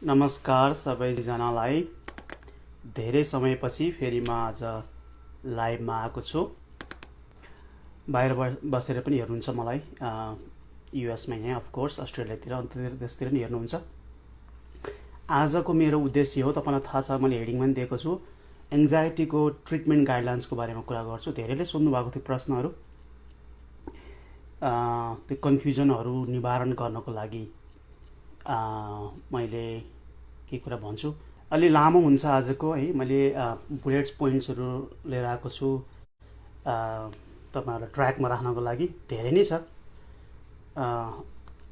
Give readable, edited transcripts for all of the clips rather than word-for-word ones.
नमस्कार सबैजनालाई। धेरै समयपछि फेरि म आज लाइभमा आएको छु। बाहिर बसेर पनि हेर्नुहुन्छ मलाई, युएसमै नै, अफकोर्स अस्ट्रेलियातिर, अन्य देशतिर पनि हेर्नुहुन्छ। आजको मेरो उद्देश्य हो, तपाईँलाई थाहा छ, मैले हेडिङमा पनि दिएको छु, एङ्जाइटीको ट्रिटमेन्ट गाइडलाइन्सको बारेमा कुरा गर्छु। धेरैले सोध्नुभएको थियो प्रश्नहरू, त्यो कन्फ्युजनहरू निवारण गर्नको लागि मैले के कुरा भन्छु। अलि लामो हुन्छ आजको है। मैले बुलेट्स पोइन्ट्सहरू लिएर आएको छु तपाईँहरूलाई ट्र्याकमा राख्नको लागि। धेरै नै छ,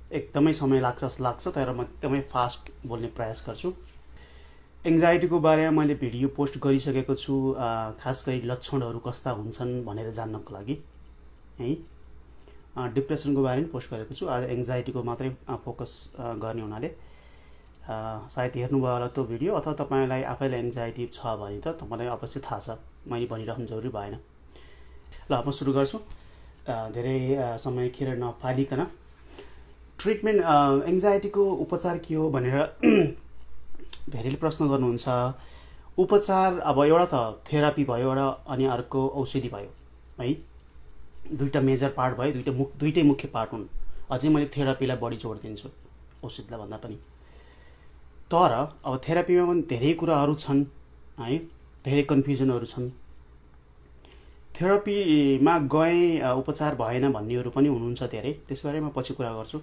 एकदमै समय लाग्छ जस्तो लाग्छ, तर म एकदमै फास्ट बोल्ने प्रयास गर्छु। एङ्जाइटीको बारेमा मैले भिडियो पोस्ट गरिसकेको छु, खास गरी लक्षणहरू कस्ता हुन्छन् भनेर जान्नको लागि है। डिप्रेसनको बारेमा पोस्ट गरेको छु। आज एङ्जाइटीको मात्रै फोकस गर्ने हुनाले सायद हेर्नुभयो होला त्यो भिडियो, अथवा तपाईँलाई आफैलाई एङ्जाइटी छ भने त तपाईँलाई अवश्य थाहा छ, मैले भनिराख्नु जरुरी भएन। ल म सुरु गर्छु, धेरै समय खेर नफालिकन। ट्रिटमेन्ट, एङ्जाइटीको उपचार के हो भनेर धेरैले प्रश्न गर्नुहुन्छ। उपचार अब एउटा त थेरापी भयो एउटा, अनि अर्को औषधि भयो है। दुईवटा मेजर पार्ट भयो, दुईटै मुख्य पार्ट हुन्। अझै मैले थेरापीलाई बढी जोड दिन्छु औषधिलाई भन्दा पनि। तर अब थेरापीमा पनि धेरै कुराहरू छन् है, धेरै कन्फ्युजनहरू छन्। थेरापीमा गए उपचार भएन भन्नेहरू पनि हुनुहुन्छ धेरै, त्यसबारे म पछि कुरा गर्छु।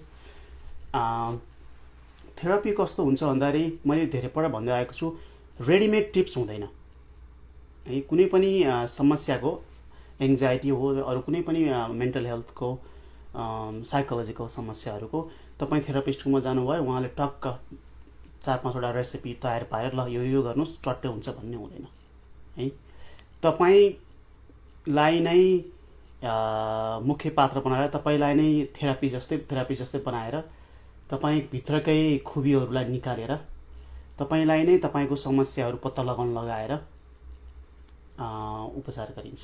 थेरापी कस्तो हुन्छ भन्दाखेरि मैले धेरैपल्ट भन्दै आएको छु, रेडिमेड टिप्स हुँदैन है। कुनै पनि समस्याको, एङ्जाइटी हो, अरू कुनै पनि मेन्टल हेल्थको, साइकोलोजिकल समस्याहरूको, तपाईँ थेरापिस्टकोमा जानुभयो, उहाँले टक्क 4-5वटा रेसिपी तयार पारेर ल यो गर्नुहोस् चट्टै हुन्छ भन्ने हुँदैन है। तपाईँलाई नै मुख्य पात्र बनाएर, तपाईँलाई नै थेरापी जस्तै बनाएर, तपाईँभित्रकै खुबीहरूलाई निकालेर, तपाईँलाई नै तपाईँको समस्याहरू पत्ता लगाएर उपचार गरिन्छ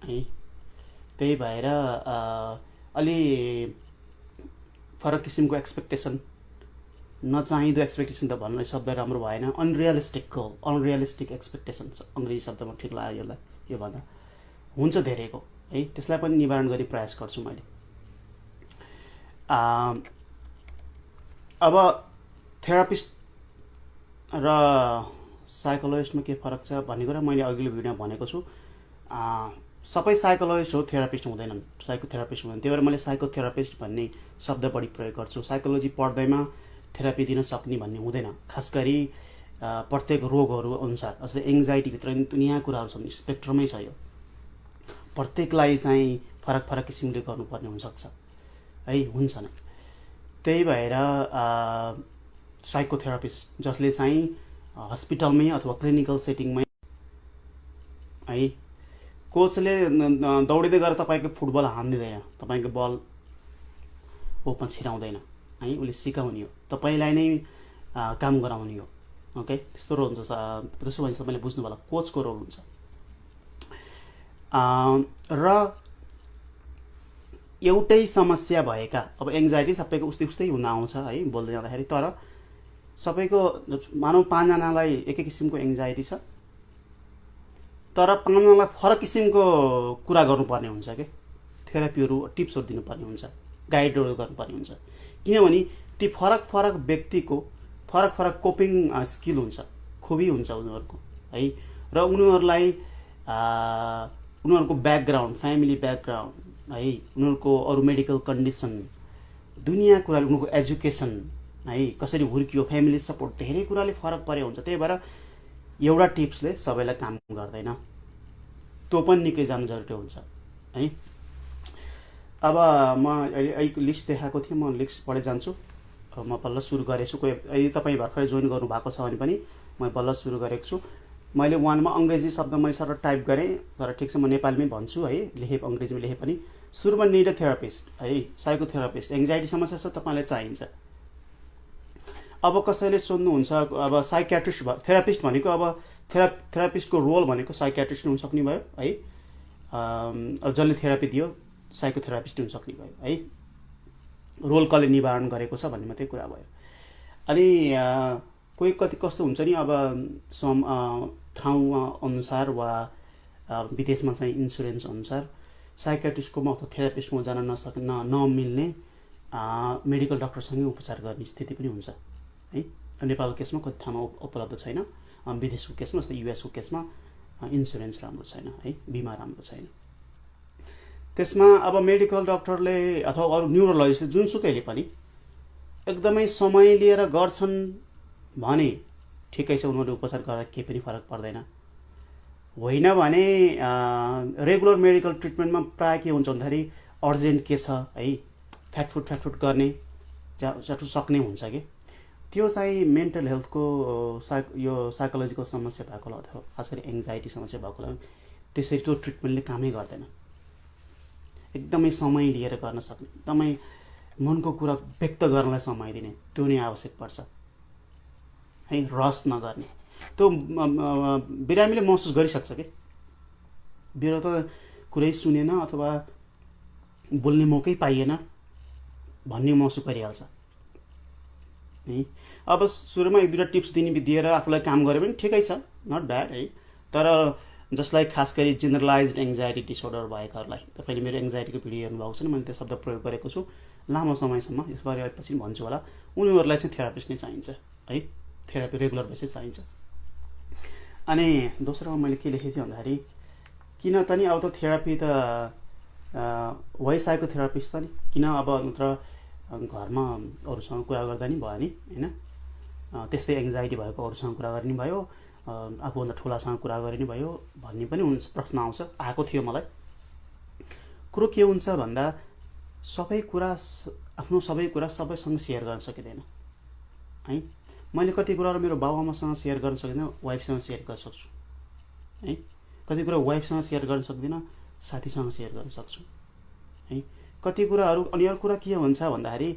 है। त्यही भएर अलि फरक किसिमको एक्सपेक्टेसन, नचाहिँदो एक्सपेक्टेसन त भन्ने शब्द राम्रो भएन, अनरियलिस्टिक एक्सपेक्टेसन अङ्ग्रेजी शब्दमा ठिक लाग्यो यसलाई, यो भन्दा हुन्छ धेरैको है। त्यसलाई पनि निवारण गर्ने प्रयास गर्छु मैले। अब थेरापिस्ट र साइकोलोजिस्टमा के फरक छ भन्ने कुरा मैले अघिल्लो भिडियोमा भनेको छु। सबै साइकोलोजिस्ट हो, थेरापिस्ट हुँदैनन्, साइकोथेरापिस्ट हुँदैन। त्यही भएर मैले साइकोथेरापिस्ट भन्ने शब्द बढी प्रयोग गर्छु। साइकोलोजी पढ्दैमा थेरापी दिन सक्ने भन्ने हुँदैन, खास गरी प्रत्येक रोगहरू अनुसार। जस्तै एङ्जाइटीभित्र दुनियाँ कुराहरू छन्, स्पेक्ट्रमै छ यो, प्रत्येकलाई चाहिँ फरक फरक किसिमले गर्नुपर्ने हुनसक्छ है, हुन्छ नै। त्यही भएर साइकोथेरापिस्ट जसले चाहिँ हस्पिटलमै अथवा क्लिनिकल सेटिङमै है, कोचले दौडिँदै गएर तपाईँको फुटबल हानिदिँदैन, तपाईँको बल ओपन छिराउँदैन है, उसले सिकाउने हो, तपाईँलाई नै काम गराउने हो। ओके, त्यस्तो रोल हुन्छ। त्यसो भने तपाईँले बुझ्नु होला, कोचको रोल हुन्छ। र एउटै समस्या भएका, अब एङ्जाइटी सबैको उस्तै हुन आउँछ है बोल्दै जाँदाखेरि, तर सबैको मानव 5जनालाई एकै किसिमको एङ्जाइटी छ, तर 5जनालाई फरक किसिमको कुरा गर्नुपर्ने हुन्छ कि थेरापीहरू, टिप्सहरू दिनुपर्ने हुन्छ, गाइडहरू गर्नुपर्ने हुन्छ। किनभने ती फरक फरक व्यक्तिको फरक फरक कोपिङ स्किल हुन्छ, खुबी हुन्छ उनीहरूको है। र उनीहरूलाई उनीहरूको ब्याकग्राउन्ड, फ्यामिली ब्याकग्राउन्ड है, उनीहरूको अरू मेडिकल कन्डिसन, दुनियाँ कुराले, उनीहरूको एजुकेसन है, कसरी हुर्कियो, फ्यामिली सपोर्ट, धेरै कुराले फरक परे हुन्छ। त्यही भएर एउटा टिप्सले सबैलाई काम गर्दैन, त्यो पनि निकै जानु जरुरी हुन्छ है। अब म अहिले लिस्ट देखाएको थिएँ, म लिस्ट पढे जान्छु। म बल्ल सुरु गरेको छु। यदि तपाईँ भर्खरै जोइन गर्नुभएको छ भने पनि म बल्ल सुरु गरेको छु। मैले 1मा अङ्ग्रेजी शब्द मैले सर टाइप गरेँ, तर ठिक छ म नेपालीमै भन्छु है, अङ्ग्रेजीमा लेखे पनि। सुरुमा निड अ थेरापिस्ट है, साइकोथेरापिस्ट। एङ्जाइटी समस्या छ, तपाईँलाई चाहिन्छ। अब कसैले सोध्नुहुन्छ, अब साइकियाट्रिस्ट थेरापिस्ट भनेको, अब थेरापिस्टको रोल भनेको साइकियाट्रिस्ट हुनसक्ने भयो है। अब जसले थेरापी दियो साइकोथेरापिस्ट हुनसक्ने भयो है। रोल कसले निवारण गरेको छ भन्ने मात्रै कुरा भयो। अनि कोही कति कस्तो हुन्छ नि, अब सम ठाउँ अनुसार वा विदेशमा चाहिँ इन्सुरेन्स अनुसार साइकेट्रिस्टकोमा अथवा थेरापिस्टकोमा जान नमिल्ने मेडिकल डक्टरसँगै उपचार गर्ने स्थिति पनि हुन्छ है। नेपालको केसमा कति ठाउँमा उपलब्ध छैन, विदेशको केसमा जस्तै युएसको केसमा इन्सुरेन्स राम्रो छैन है, बिमा राम्रो छैन। त्यसमा अब मेडिकल डक्टरले अथवा अरू न्युरोलोजिस्ट जुनसुकैले पनि एकदमै समय लिएर गर्छन् भने ठिकै छ, उनीहरूले उपचार गर्दा केही पनि फरक पर्दैन। होइन भने रेगुलर मेडिकल ट्रिटमेन्टमा प्रायः के हुन्छ भन्दाखेरि अर्जेन्ट के छ है, फ्याटफुट गर्ने चाटु सक्ने हुन्छ कि त्यो चाहिँ मेन्टल हेल्थको यो साइकोलोजिकल समस्या भएकोलाई अथवा खास गरी एङ्जाइटी समस्या भएकोलाई त्यसरी त्यो ट्रिटमेन्टले कामै गर्दैन। एकदमै समय लिएर गर्न सक्ने, एकदमै मनको कुरा व्यक्त गर्नलाई समय दिने, त्यो नै आवश्यक पर्छ है, रस नगर्ने। त्यो बिरामीले महसुस गरिसक्छ कि मेरो त कुरै सुनेन अथवा बोल्ने मौकै पाइएन भन्ने महसुस गरिहाल्छ है। अब सुरुमा एक दुईवटा टिप्स दिएर आफूलाई काम गऱ्यो भने ठिकै छ, नट ब्याड है। तर जसलाई खास गरी जेनरलाइज्ड एङ्जाइटी डिसअर्डर भएकाहरूलाई, तपाईँले मेरो एङ्जाइटीको भिडियो हेर्नुभएको छ, मैले त्यो शब्द प्रयोग गरेको छु लामो समयसम्म, यसबारे पछि भन्छु होला। उनीहरूलाई चाहिँ थेरापिस्ट नै चाहिन्छ है, थेरापी रेगुलर बेसिस चाहिन्छ। अनि दोस्रोमा मैले के लेखेको थिएँ भन्दाखेरि किन त नि अब त थेरापी त भइसकेको थेरापिस्ट त नि किन अब नत्र घरमा अरूसँग कुरा गर्दा नि भयो नि होइन, त्यस्तै एङ्जाइटी भएको अरूसँग कुरा गर्ने भयो, आफूभन्दा ठुलासँग कुरा गर्ने भयो भन्ने पनि हुन्छ, प्रश्न आएको थियो मलाई। कुरो के हुन्छ भन्दा आफ्नो सबै कुरा सबैसँग सेयर गर्न सकिँदैन है। मैले कति कुराहरू मेरो बाबुआमासँग सेयर गर्न सक्दिनँ, वाइफसँग सेयर गर्न सक्छु है। कति कुरा वाइफसँग सेयर गर्न सक्दिनँ, साथीसँग सेयर गर्न सक्छु है। कति कुराहरू अनि अर्को कुरा के हुन्छ भन्दाखेरि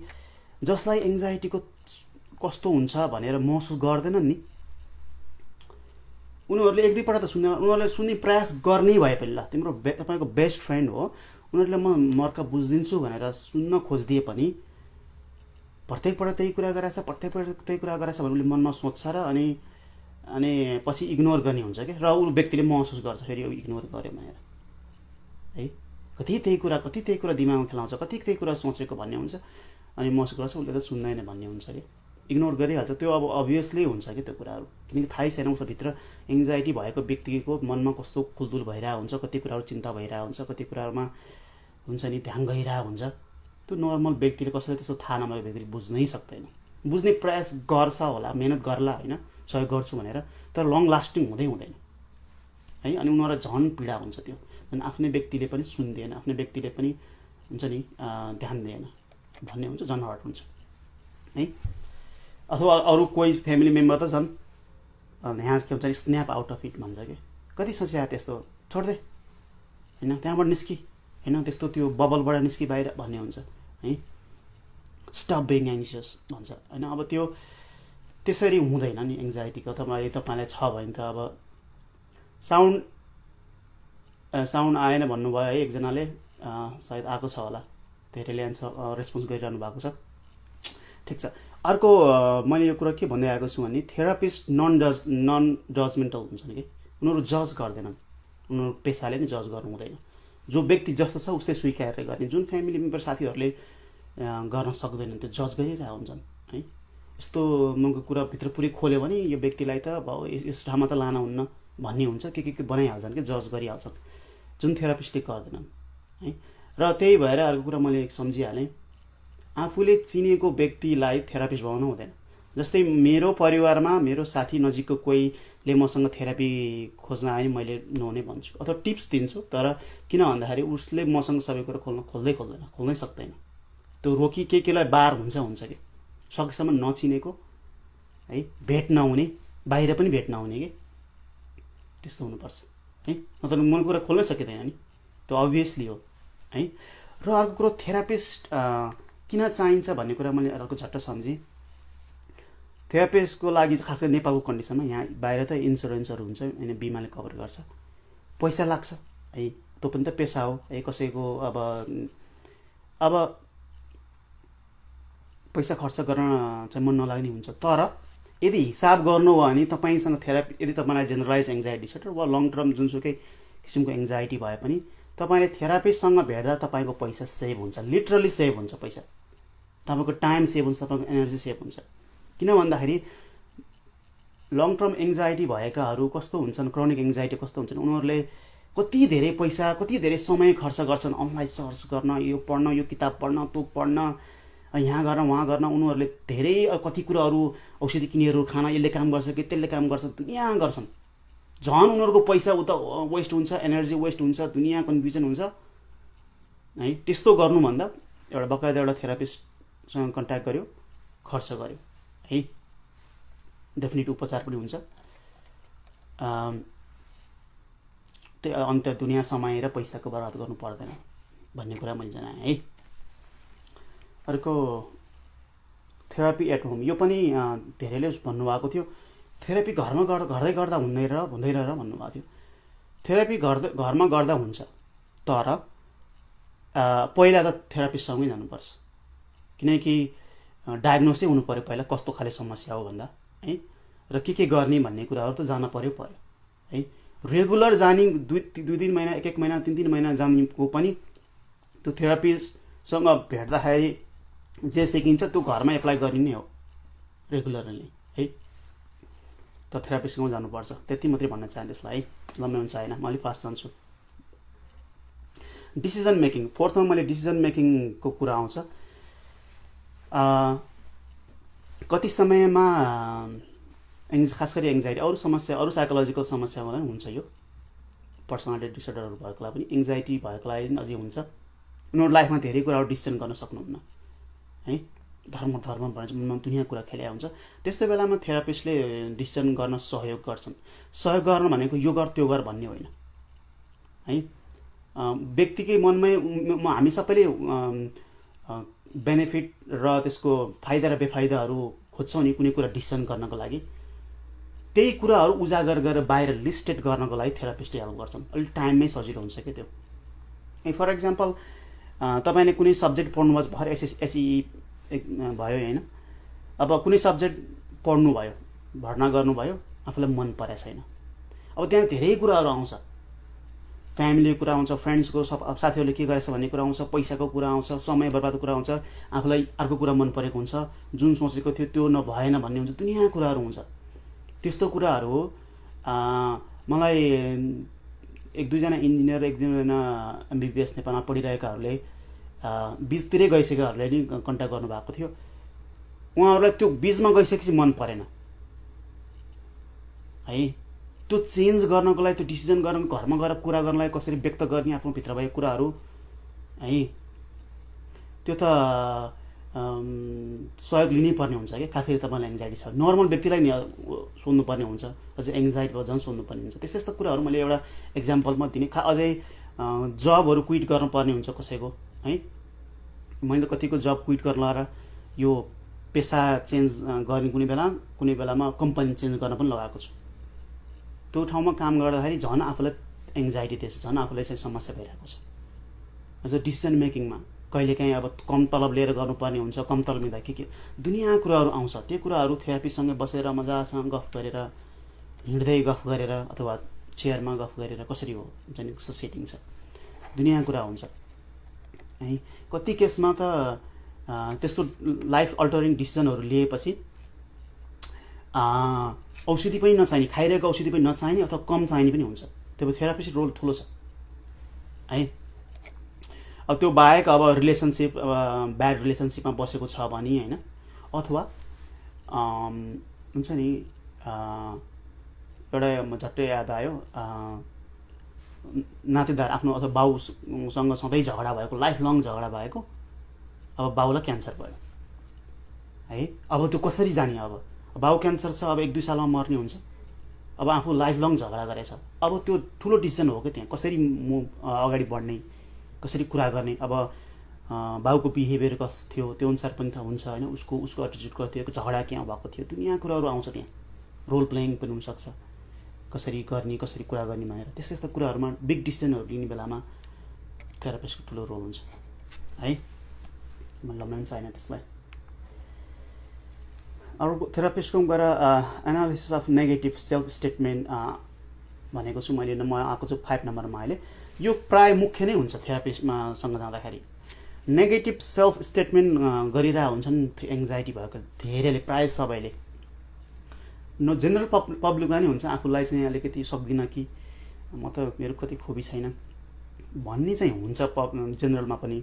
जसलाई एङ्जाइटीको कस्तो हुन्छ भनेर महसुस गर्दैनन् नि, उनीहरूले एक दुईपल्ट त सुन्दैन, उनीहरूले सुन्ने प्रयास गर्ने भए पनि ल तिम्रो तपाईँको बेस्ट फ्रेन्ड हो, उनीहरूले म मर्का बुझिदिन्छु भनेर सुन्न खोजिदिए पनि प्रत्येकपल्ट त्यही कुरा गराएछ भने उसले मनमा सोच्छ र अनि पछि इग्नोर गर्ने हुन्छ क्या, र ऊ व्यक्तिले महसुस गर्छ फेरि यो इग्नोर गर्यो भनेर है। कति त्यही कुरा दिमागमा खेलाउँछ, कति त्यही कुरा सोचेको भन्ने हुन्छ, अनि महसुस गर्छ उसले त सुन्दैन भन्ने हुन्छ कि इग्नोर गरिहाल्छ। त्यो अब अभियसली हुन्छ कि त्यो कुराहरू, किनकि थाहै छैन उसको भित्र एङ्जाइटी भएको व्यक्तिको मनमा कस्तो खुलदुल भइरहेको हुन्छ, कति कुराहरू चिन्ता भइरहेको हुन्छ, कति कुराहरूमा हुन्छ नि ध्यान गइरहेको हुन्छ। त्यो नर्मल व्यक्तिले कसैले त्यस्तो थाहा नभएको व्यक्तिले बुझ्नै सक्दैन। बुझ्ने प्रयास गर्छ होला, मेहनत गर्ला होइन, सहयोग गर्छु भनेर, तर लङ लास्टिङ हुँदैन है। अनि उनीहरूलाई झन् पीडा हुन्छ त्यो, अनि आफ्नै व्यक्तिले पनि सुन्दैन, आफ्नै व्यक्तिले पनि हुन्छ नि ध्यान दिएन भन्ने हुन्छ, झन् हर्ट हुन्छ है। अथवा अरू कोही फ्यामिली मेम्बर त झन् यहाँ के भन्छ स्न्याप आउट अफ इट भन्छ कि कति सोचे त्यस्तो छोड्दे होइन, त्यहाँबाट निस्कि होइन, त्यस्तो त्यो बबलबाट निस्कि बाहिर भन्ने हुन्छ है। स्टप बिङ एङ्सियस भन्छ होइन। अब त्यो त्यसरी हुँदैन नि एङ्जाइटीको, अथवा तपाईँलाई छ भने त अब साउन्ड आएन भन्नुभयो है एकजनाले, सायद आएको छ होला, धेरैले रेस्पोन्स गरिरहनु भएको छ, ठिक छ। अर्को मैले यो कुरा के भन्दै आएको छु भने थेरापिस्ट नन जजमेन्टल हुन्छन् कि उनीहरू जज गर्दैनन्, उनीहरू पेसाले नै जज गर्नु हुँदैन। जो व्यक्ति जस्तो छ उस्तै स्वीकार गर्ने, जुन फ्यामिली मेम्बर साथीहरूले गर्न सक्दैनन् त्यो जज गरिरहेको हुन्छन् है। यस्तो मनको कुरा भित्र पुरै खोल्यो भने यो व्यक्तिलाई त अब यस ठाउँमा त लान हुन्न भन्ने हुन्छ, के बनाइहाल्छन् कि जज गरिहाल्छन्, जुन थेरापिस्टले गर्दैनन् है। र त्यही भएर अर्को कुरा मैले सम्झिहालेँ, आफूले चिनेको व्यक्तिलाई थेरापिस्ट बनाउनु हुँदैन। जस्तै मेरो परिवारमा मेरो साथी नजिकको कोहीले मसँग थेरापी खोज्न आयो भने मैले नहुने भन्छु अथवा टिप्स दिन्छु, तर किन भन्दाखेरि उसले मसँग सबै कुरा खोल्नै सक्दैन। त्यो रोकी केलाई बार हुन्छ कि सकेसम्म नचिनेको है, भेट नहुने, बाहिर पनि भेट नहुने कि त्यस्तो हुनुपर्छ है, मतलब मन कुरा खोल्नै सकिँदैन नि, त्यो अभियसली हो है। र अर्को कुरो थेरापिस्ट किन चाहिन्छ भन्ने कुरा मैले अर्को झट्ट सम्झेँ। थेरापिस्टको लागि खास गरी नेपालको कन्डिसनमा यहाँ बाहिर त इन्सुरेन्सहरू हुन्छ होइन, बिमाले कभर गर्छ, पैसा लाग्छ है, त्यो पनि त पेसा हो है। कसैको अब पैसा खर्च गर्न चाहिँ मन नलाग्ने हुन्छ। तर यदि हिसाब गर्नु हो भने तपाईँसँग थेरापी, यदि तपाईँलाई जेनरलाइज एङ्जाइटी डिसअर्डर वा लङ टर्म जुनसुकै किसिमको एङ्जाइटी भए पनि तपाईँले थेरापिस्टसँग भेट्दा तपाईँको पैसा सेभ हुन्छ, लिटरली सेभ हुन्छ। पैसा, तपाईँको टाइम सेभ हुन्छ, तपाईँको एनर्जी सेभ हुन्छ। किन भन्दाखेरि लङ टर्म एङ्जाइटी भएकाहरू कस्तो हुन्छन्, क्रोनिक एङ्जाइटी कस्तो हुन्छन्, उनीहरूले कति धेरै पैसा, कति धेरै समय खर्च गर्छन् अनलाइन सर्च गर्न, यो पढ्न, यो किताब पढ्न, त्यो पढ्न, यहाँ गर्न वहाँ गर्न। उनीहरूले धेरै कति कुराहरू औषधि किनेर खान, यसले काम गर्छ कि त्यसले काम गर्छ, दुनियाँ गर्छन्। झन् उनीहरूको पैसा उता वेस्ट हुन्छ, एनर्जी वेस्ट हुन्छ, दुनियाँ कन्फ्युजन हुन्छ है। त्यस्तो गर्नुभन्दा एउटा बकायदा एउटा थेरापिस्टसँग कन्ट्याक्ट गर्यो, खर्च गर्यो है, डेफिनेट उपचार पनि हुन्छ। अन्त दुनियाँ समय र पैसाको बर्बाद गर्नु पर्दैन भन्ने कुरा मैले जनाएँ है। अर्को थेरापी एट होम, यो पनि धेरैले भन्नुभएको थियो थेरापी घरमा गर्दै गर्दा हुँदैन र भन्नुभएको थियो। थेरापी घरमा गर्दा हुन्छ, तर पहिला त थेरापिस्टसँगै जानुपर्छ, किनकि डायग्नोसै हुनु पऱ्यो पहिला कस्तो खाले समस्या हो भन्दा है, र के गर्ने भन्ने कुराहरू त जान पऱ्यो है। रेगुलर जाने 2-3 महिना, 1-1 महिना, 3-3 महिना जानेको पनि त्यो थेरापिस्टसँग भेट्दाखेरि जे सिकिन्छ त्यो घरमा एप्लाई गरिने हो रेगुलरली है। त थेरापिस्टसँग जानुपर्छ, त्यति मात्रै भन्न चाहन्छु त्यसलाई है, लम्ब्याउनु चाहेन, म अलिक फास्ट जान्छु। डिसिजन मेकिङ, फोर्थमा मैले डिसिजन मेकिङको कुरा आउँछ। कति समयमा खास गरी एङ्जाइटी, अरू समस्या, अरू साइकोलोजिकल समस्यामा पनि हुन्छ, यो पर्सनालिटी डिसअर्डरहरू भएकोलाई पनि, एङ्जाइटी भएकोलाई पनि अझै हुन्छ। उनीहरू लाइफमा धेरै कुराहरू डिसिजन गर्न सक्नुहुन्न है, धर्म भनेर दुनियाँ कुरा खेल्या हुन्छ। त्यस्तो बेलामा थेरापिस्टले डिसिजन गर्न सहयोग गर्छन्। सहयोग गर्न भनेको यो गर त्यो गर भन्ने होइन है। व्यक्तिकै मनमै हामी सबैले बेनिफिट र त्यसको फाइदा र बेफाइदाहरू खोज्छौँ नि कुनै कुरा डिसिजन गर्नको लागि। त्यही कुराहरू उजागर गरेर बाहिर लिस्टेड गर्नको लागि थेरापिस्टले हेल्प गर्छन्। अलिक टाइममै सजिलो हुन्छ क्या त्यो। फर इक्जाम्पल तपाईँले कुनै सब्जेक्ट पढ्नुभयो, भर एसई भयो होइन, अब कुनै सब्जेक्ट पढ्नुभयो, भर्ना गर्नुभयो, आफूलाई मन परेको छैन, अब त्यहाँ धेरै कुराहरू आउँछ, फ्यामिलीको कुरा आउँछ, फ्रेन्ड्सको साथीहरूले के गरेछ भन्ने कुरा आउँछ, पैसाको कुरा आउँछ, समय बर्बादको कुरा आउँछ, आफूलाई अर्को कुरा मन परेको हुन्छ, जुन सोचेको थियो त्यो नभएन भन्ने हुन्छ, दुनियाँ कुराहरू हुन्छ। त्यस्तो कुराहरू मलाई 1-2जना इन्जिनियर, 1-2जना एमबिबिएस नेपालमा पढिरहेकाहरूले बिचतिरै गइसकेकाहरूले नि कन्ट्याक्ट गर्नुभएको थियो। उहाँहरूलाई त्यो बिचमा गइसकेपछि मन परेन है, त्यो चेन्ज गर्नको लागि, त्यो डिसिजन गर्न, घरमा गएर कुरा गर्नलाई कसरी व्यक्त गर्ने आफ्नो भित्र भएको कुराहरू है, त्यो त सहयोग लिनै पर्ने हुन्छ क्या। खास गरी तपाईँलाई एङ्जाइटी छ, नर्मल व्यक्तिलाई नि सोध्नुपर्ने हुन्छ, अझै एङ्जाइटी भयो झन् सोध्नुपर्ने हुन्छ। त्यस्तो यस्तो कुराहरू मैले एउटा एक्जाम्पलमा दिने। अझै जबहरू क्विट गर्नुपर्ने हुन्छ कसैको है। मैले त कतिको जब क्विट गर्न लगाएर यो पेसा चेन्ज गर्ने, कुनै बेलामा कम्पनी चेन्ज गर्न पनि लगाएको छु। त्यो ठाउँमा काम गर्दाखेरि झन् आफूलाई एङ्जाइटी दिएछ, झन् आफूलाई चाहिँ समस्या भइरहेको छ। अझ डिसिजन मेकिङमा कहिलेकाहीँ अब कम तलब लिएर गर्नुपर्ने हुन्छ, कम तलब लिँदा के दुनियाँ कुराहरू आउँछ। त्यो कुराहरू थेरापीसँग बसेर मजासँग गफ गरेर, हिँड्दै गफ गरेर अथवा चेयरमा गफ गरेर कसरी हो जाने कस्तो सेटिङ छ, दुनियाँ कुरा हुन्छ है। कति केसमा त त्यस्तो लाइफ अल्टरिङ डिसिजनहरू लिएपछि औषधि पनि नचाहिने, खाइरहेको औषधि पनि नचाहिने अथवा कम चाहिने पनि हुन्छ। त्यो थेरापिस्ट रोल ठुलो छ है। अब त्यो बाहेक अब रिलेसनसिप, ब्याड रिलेसनसिपमा बसेको छ भने होइन, अथवा हुन्छ नि एउटा झट्टै याद आयो, नातेदार आफ्नो अथवा बाउसँग सधैँ झगडा भएको, लाइफ लङ झगडा भएको, अब बाउलाई क्यान्सर भयो है। अब त्यो कसरी जाने, अब बाउ क्यान्सर छ, अब 1-2 सालमा मर्ने हुन्छ, अब आफू लाइफ लङ झगडा गरेछ, अब त्यो ठुलो डिसिजन हो क्या। त्यहाँ कसरी अगाडि बढ्ने, कसरी कुरा गर्ने, अब बाउको बिहेभियर कस्तो थियो त्यो अनुसार पनि थाहा हुन्छ होइन, उसको एटिट्युड कस्तो थियो, झगडा क्या भएको थियो, दुनियाँ कुराहरू आउँछ त्यहाँ। रोल प्लेइङ पनि हुनसक्छ, कसरी गर्ने, कसरी कुरा गर्ने भनेर। त्यस्तो कुराहरूमा बिग डिसिजनहरू लिने बेलामा थेरापिस्टको ठुलो रोल हुन्छ है। म लम्ब्याउनु छैन त्यसलाई। अर्को थेरापिस्टकोबाट analysis of negative self statement भनेको छु मैले, म आएको छु 5 नम्बरमा अहिले। यो प्राय मुख्य नै हुन्छ थेरापिस्टमा सँग जाँदाखेरि। नेगेटिभ सेल्फ स्टेटमेन्ट गरिरहेको हुन्छन् एङ्जाइटी भएको धेरैले, प्राय सबैले। जेनरल पब्लिकमा नि हुन्छ, आफूलाई चाहिँ अलिकति सक्दिनँ कि म त मेरो कति खोबी छैन भन्ने चाहिँ हुन्छ जेनरलमा पनि,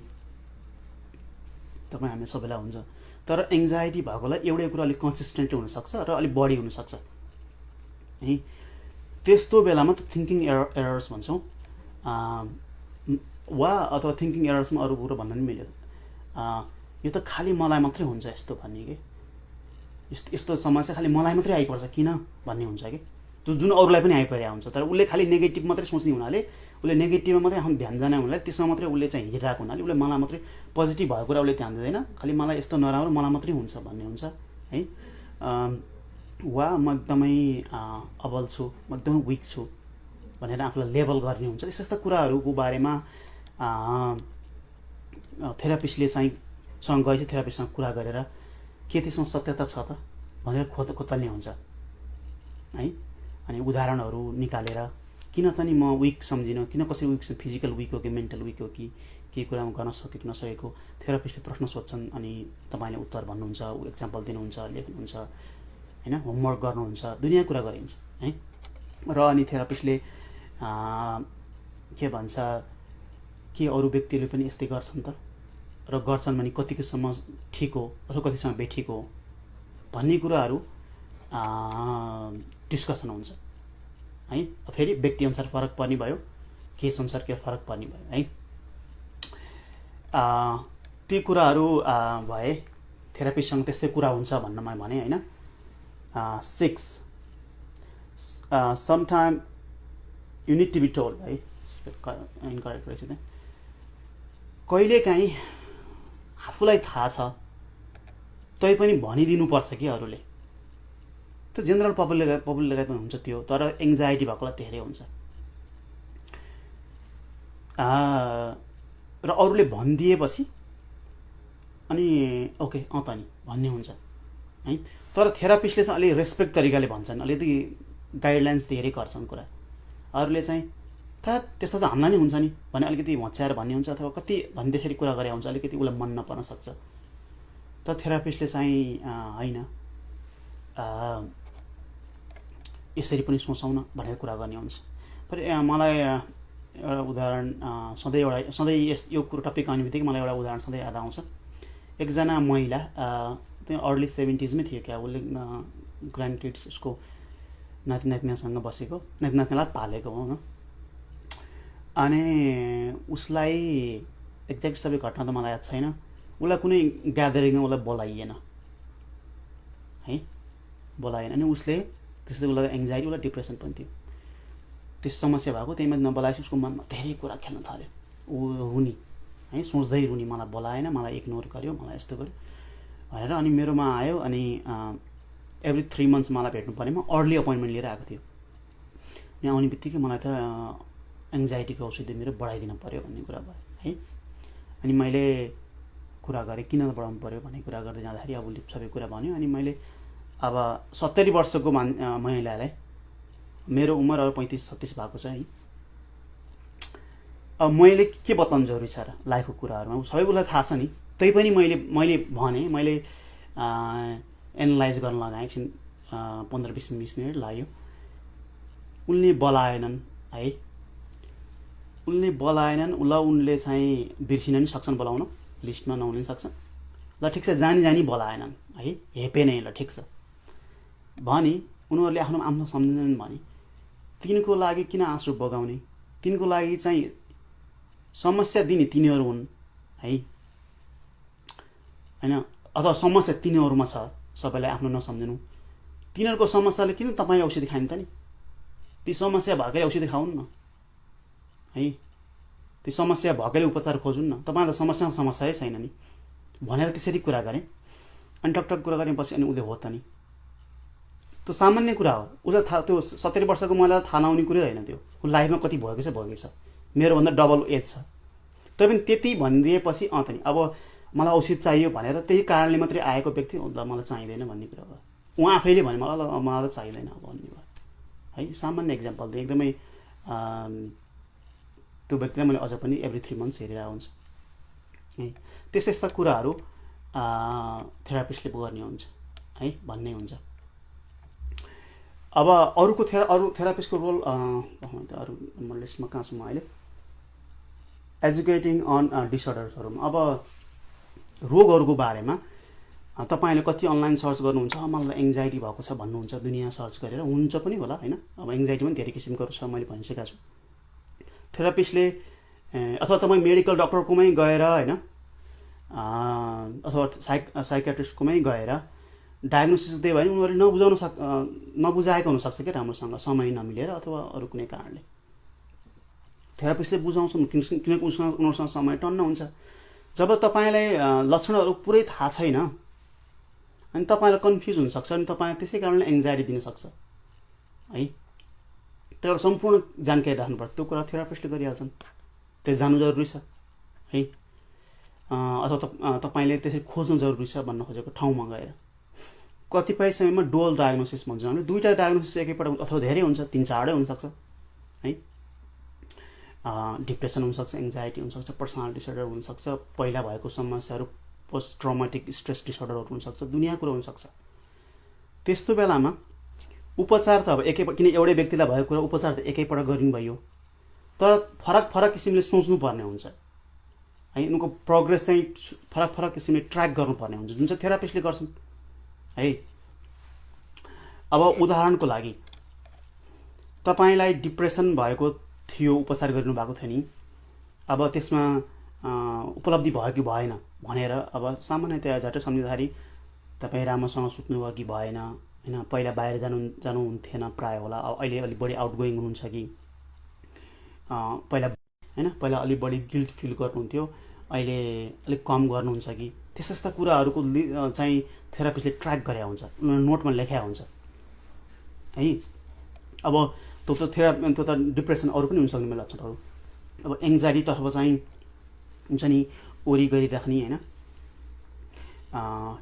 तपाईँ हामी सबैलाई हुन्छ। तर एङ्जाइटी भएकोलाई एउटै कुरा अलिक कन्सिस्टेन्टली हुनसक्छ र अलिक बढी हुनसक्छ है। त्यस्तो बेलामा त थिङ्किङ एरर्स भन्छौँ, वा अथवा थिङ्किङ एरर्समा अरू कुरो भन्न नि मिल्यो। यो त खालि मलाई मात्रै हुन्छ यस्तो भन्ने कि, यस्तो समस्या खालि मलाई मात्रै आइपर्छ किन भन्ने हुन्छ कि, जुन अरूलाई पनि आइपरेको हुन्छ। तर उसले खालि नेगेटिभ मात्रै सोच्ने हुनाले, उसले नेगेटिभमा मात्रै आफ्नो ध्यान जाने हुनाले, त्यसमा मात्रै उसले चाहिँ हिँडिरहेको हुनाले उसले मलाई मात्रै पोजिटिभ भएको कुरा उसले ध्यान दिँदैन, खालि मलाई यस्तो नराम्रो मलाई मात्रै हुन्छ भन्ने हुन्छ है। वा म एकदमै अबल छु, म एकदमै विक छु भनेर आफूलाई लेबल गर्ने हुन्छ। यस्ता कुराहरूको बारेमा थेरापिस्टले चाहिँ सँग गएपछि थेरापिस्टसँग कुरा गरेर के त्यसमा सत्यता छ त भनेर खोतल्ने हुन्छ है। अनि उदाहरणहरू निकालेर किन त नि म विक सम्झिनँ, किन कसरी विक, फिजिकल विक हो कि मेन्टल विक हो कि केही कुरामा गर्न सकेको नसकेको, थेरापिस्टले प्रश्न सोध्छन् अनि तपाईँले उत्तर भन्नुहुन्छ, एक्जाम्पल दिनुहुन्छ, लेख्नुहुन्छ होइन, होमवर्क गर्नुहुन्छ, दुनियाँ कुरा गरिन्छ है। र अनि थेरापिस्टले के भन्छ, के अरू व्यक्तिहरूले पनि यस्तै गर्छन् त, र गर्छन् भने कतिकोसम्म ठिक हो अथवा कतिसम्म बेठिक हो भन्ने कुराहरू डिस्कसन हुन्छ है। फेरि व्यक्तिअनुसार फरक पर्ने भयो, केस अनुसार के फरक पर्ने भयो है। ती कुराहरू भए थेरापिस्टसँग त्यस्तै कुरा हुन्छ भन्न मैले भने होइन। 6 sometime you need to be told है, इन्करेक्ट रहेछ त्यहाँ। कहिलेकाहीँ आफूलाई थाहा छ तै पनि भनिदिनुपर्छ कि अरूले, त्यो जेनरल पब्लिकलाई पनि हुन्छ त्यो, तर एङ्जाइटी भएकोलाई धेरै हुन्छ। र अरूले भनिदिएपछि अनि ओके त नि भन्ने हुन्छ है। तर थेरापिस्टले चाहिँ अलि रेस्पेक्ट तरिकाले भन्छन्, अलिकति गाइडलाइन्स धेरै गर्छन् कुरा। अरूले चाहिँ त्यस्तो त हामीलाई नै हुन्छ नि भने अलिकति भच्याएर भन्ने हुन्छ, अथवा कति भन्दाखेरि कुरा गरे हुन्छ, अलिकति उसलाई मन नपर्न सक्छ। तर थेरापिस्टले चाहिँ होइन, यसरी पनि सोचौँ न भनेर कुरा गर्ने हुन्छ। फेरि मलाई एउटा उदाहरण सधैँ यो कुरो टपिक आउने बित्तिकै मलाई एउटा उदाहरण सधैँ याद आउँछ। एकजना महिला त्यो अर्ली 70sमै थियो क्या, उसले ग्रान्ड किड्स, उसको नाति नातिनासँग बसेको, नाति नातिनालाई पालेको हो न। अनि उसलाई एक्ज्याक्ट सबै घटना त मलाई याद छैन, उसलाई कुनै ग्यादरिङमा उसलाई बोलाइएन है, बोलाएन। अनि उसले त्यसले उसलाई एङ्जाइटी, उसलाई डिप्रेसन पनि थियो, त्यो समस्या भएको। त्यही माथि नबोलाएपछि उसको मनमा धेरै कुरा खेल्न थाल्यो, ऊ रुनी है, सोच्दै रुनी, मलाई बोलाएन, मलाई इग्नोर गर्यो, मलाई यस्तो गर्यो भनेर। अनि मेरोमा आयो अनि एभ्री 3 months मलाई भेट्नु परेमा अर्ली अपोइन्टमेन्ट लिएर आएको थियो। यहाँ आउने बित्तिकै मलाई त एङ्जाइटीको औषधि मेरो बढाइदिन पऱ्यो भन्ने कुरा भयो है। अनि मैले कुरा गरेँ किन बढाउनु पऱ्यो भन्ने कुरा गर्दै जाँदाखेरि अब उसले सबै कुरा भन्यो। अनि मैले अब 70 वर्षको महिलालाई, मेरो उमेर अब 35-36 भएको छ है, अब मैले के बताउनु जरुरी छ र लाइफको कुराहरूमा, सबै उसलाई थाहा छ नि। तै पनि मैले भने, मैले एनालाइज गर्न लगाएँ, एकछिन 15-20 मिनट लाग्यो। उनले बोलाएनन् है, उनले बोलाएनन्। उनले चाहिँ बिर्सिन नि सक्छन्, बोलाउन लिस्टमा नहुन सक्छन्। ल ठिक छ, जानी बोलाएनन् है, हेपे नै, ल ठिक छ भनी उनीहरूले आफ्नो सम्झिन्छन् भने तिनको लागि किन आँसु बगाउने, तिनको लागि चाहिँ समस्या दिने तिनीहरू हुन् है हैन, अथवा समस्या तिनीहरूमा छ, सबैलाई आफ्नो नसम्झिनु। तिनीहरूको समस्याले किन तपाईँ औषधि खानु त नि, ती समस्या भएकै औषधि खाउन् न है, ती समस्या भएकैले उपचार खोजुन् न, तपाईँ त समस्यै छैन नि भनेर त्यसरी कुरा गरेँ। अनि टकटक कुरा गरेपछि अनि उसले हो त नि, त्यो सामान्य कुरा हो, उसलाई थाहा, त्यो 70 वर्षको महिलालाई थाहा नहुने कुरै होइन त्यो, ऊ लाइफमा कति भएकै छ, मेरोभन्दा डबल एज छ। तैपनि त्यति भनिदिएपछि त नि अब मलाई औषध चाहियो भनेर त्यही कारणले मात्रै आएको व्यक्ति, मलाई चाहिँदैन भन्ने कुरा भयो। उहाँ आफैले भने मलाई त चाहिँदैन भन्ने भयो है। सामान्य इक्जाम्पल दिएँ, एकदमै त्यो व्यक्तिलाई मैले अझ पनि एभ्री 3 मन्थ्स हेरिरहेको हुन्छ है। त्यस्ता यस्ता कुराहरू थेरापिस्टले गर्ने हुन्छ है भन्ने हुन्छ। अब अरू थेरापिस्टको रोल अरू म लिस्टमा कहाँ छु म अहिले, एजुकेटिङ अन डिसअर्डर्सहरूमा। अब रोगहरूको बारेमा तपाईँले कति अनलाइन सर्च गर्नुहुन्छ, मलाई एङ्जाइटी भएको छ भन्नुहुन्छ, दुनियाँ सर्च गरेर हुन्छ पनि होला होइन। अब एङ्जाइटी पनि धेरै किसिमको छ, मैले भनिसकेको छु। थेरापिस्टले अथवा तपाईँ मेडिकल डक्टरकोमै गएर होइन, अथवा साइकियाट्रिस्टकोमै गएर डायग्नोसिस दियो भने उनीहरूले नबुझाएको हुनसक्छ क्या राम्रोसँग, समय नमिलेर अथवा अरू कुनै कारणले। थेरापिस्टले बुझाउँछन् किनकि उनीहरूसँग समय टन्न हुन्छ। जब तपाईँलाई लक्षणहरू पुरै थाहा छैन अनि तपाईँलाई कन्फ्युज हुनसक्छ अनि तपाईँ त्यसै कारणले एङ्जाइटी दिनसक्छ है। त्यो सम्पूर्ण जानकारी राख्नुपर्छ, त्यो कुरा थेरापिस्टले गरिहाल्छन्, त्यो जानु जरुरी छ है। अथवा तपाईँले त्यसरी खोज्नु जरुरी छ भन्न खोजेको ठाउँमा गएर। कतिपय समयमा डुअल डायग्नोसिस भन्छौँ हामीले, दुईवटा डायग्नोसिस एकैपल्ट अथवा धेरै हुन्छ, 3-4 हुनसक्छ है। डिप्रेसन हुनसक्छ, एङ्जाइटी हुनसक्छ, पर्सनालिटी डिसअर्डर हुनसक्छ, पहिला भएको समस्याहरू पोस्ट ट्रमाटिक स्ट्रेस डिसअर्डरहरू हुनसक्छ, दुनियाँ कुरो हुनसक्छ। त्यस्तो बेलामा उपचार त अब किन एउटै व्यक्तिलाई भएको कुरा उपचार त एकैपल्ट गरिनु भयो, तर फरक किसिमले सोच्नुपर्ने हुन्छ है। उनको प्रोग्रेस चाहिँ फरक किसिमले ट्र्याक गर्नुपर्ने हुन्छ, जुन चाहिँ थेरापिस्टले गर्छन् है। अब उदाहरणको लागि तपाईँलाई डिप्रेसन भएको थियो, उपचार गरिनु भएको थियो नि, अब त्यसमा उपलब्धि भयो कि भएन भनेर अब सामान्यतया झट्टै सम्झिँदाखेरि तपाईँ राम्रोसँग सुत्नुभयो कि भएन होइन, पहिला बाहिर जानुहुन्थेन प्रायः होला, अब अहिले अलिक बढी आउटगोइङ हुनुहुन्छ कि, पहिला अलिक बढी गिल्ट फिल गर्नुहुन्थ्यो, अहिले अलिक कम गर्नुहुन्छ कि, त्यस्ता कुराहरूको चाहिँ थेरापिस्टले ट्र्याक गरे हुन्छ, नोटमा लेखाएको हुन्छ है। अब त्यो त डिप्रेसन अरू पनि हुनसक्ने लक्षणहरू। अब एङ्जाइटीतर्फ चाहिँ हुन्छ नि, वरि गरिराख्ने होइन,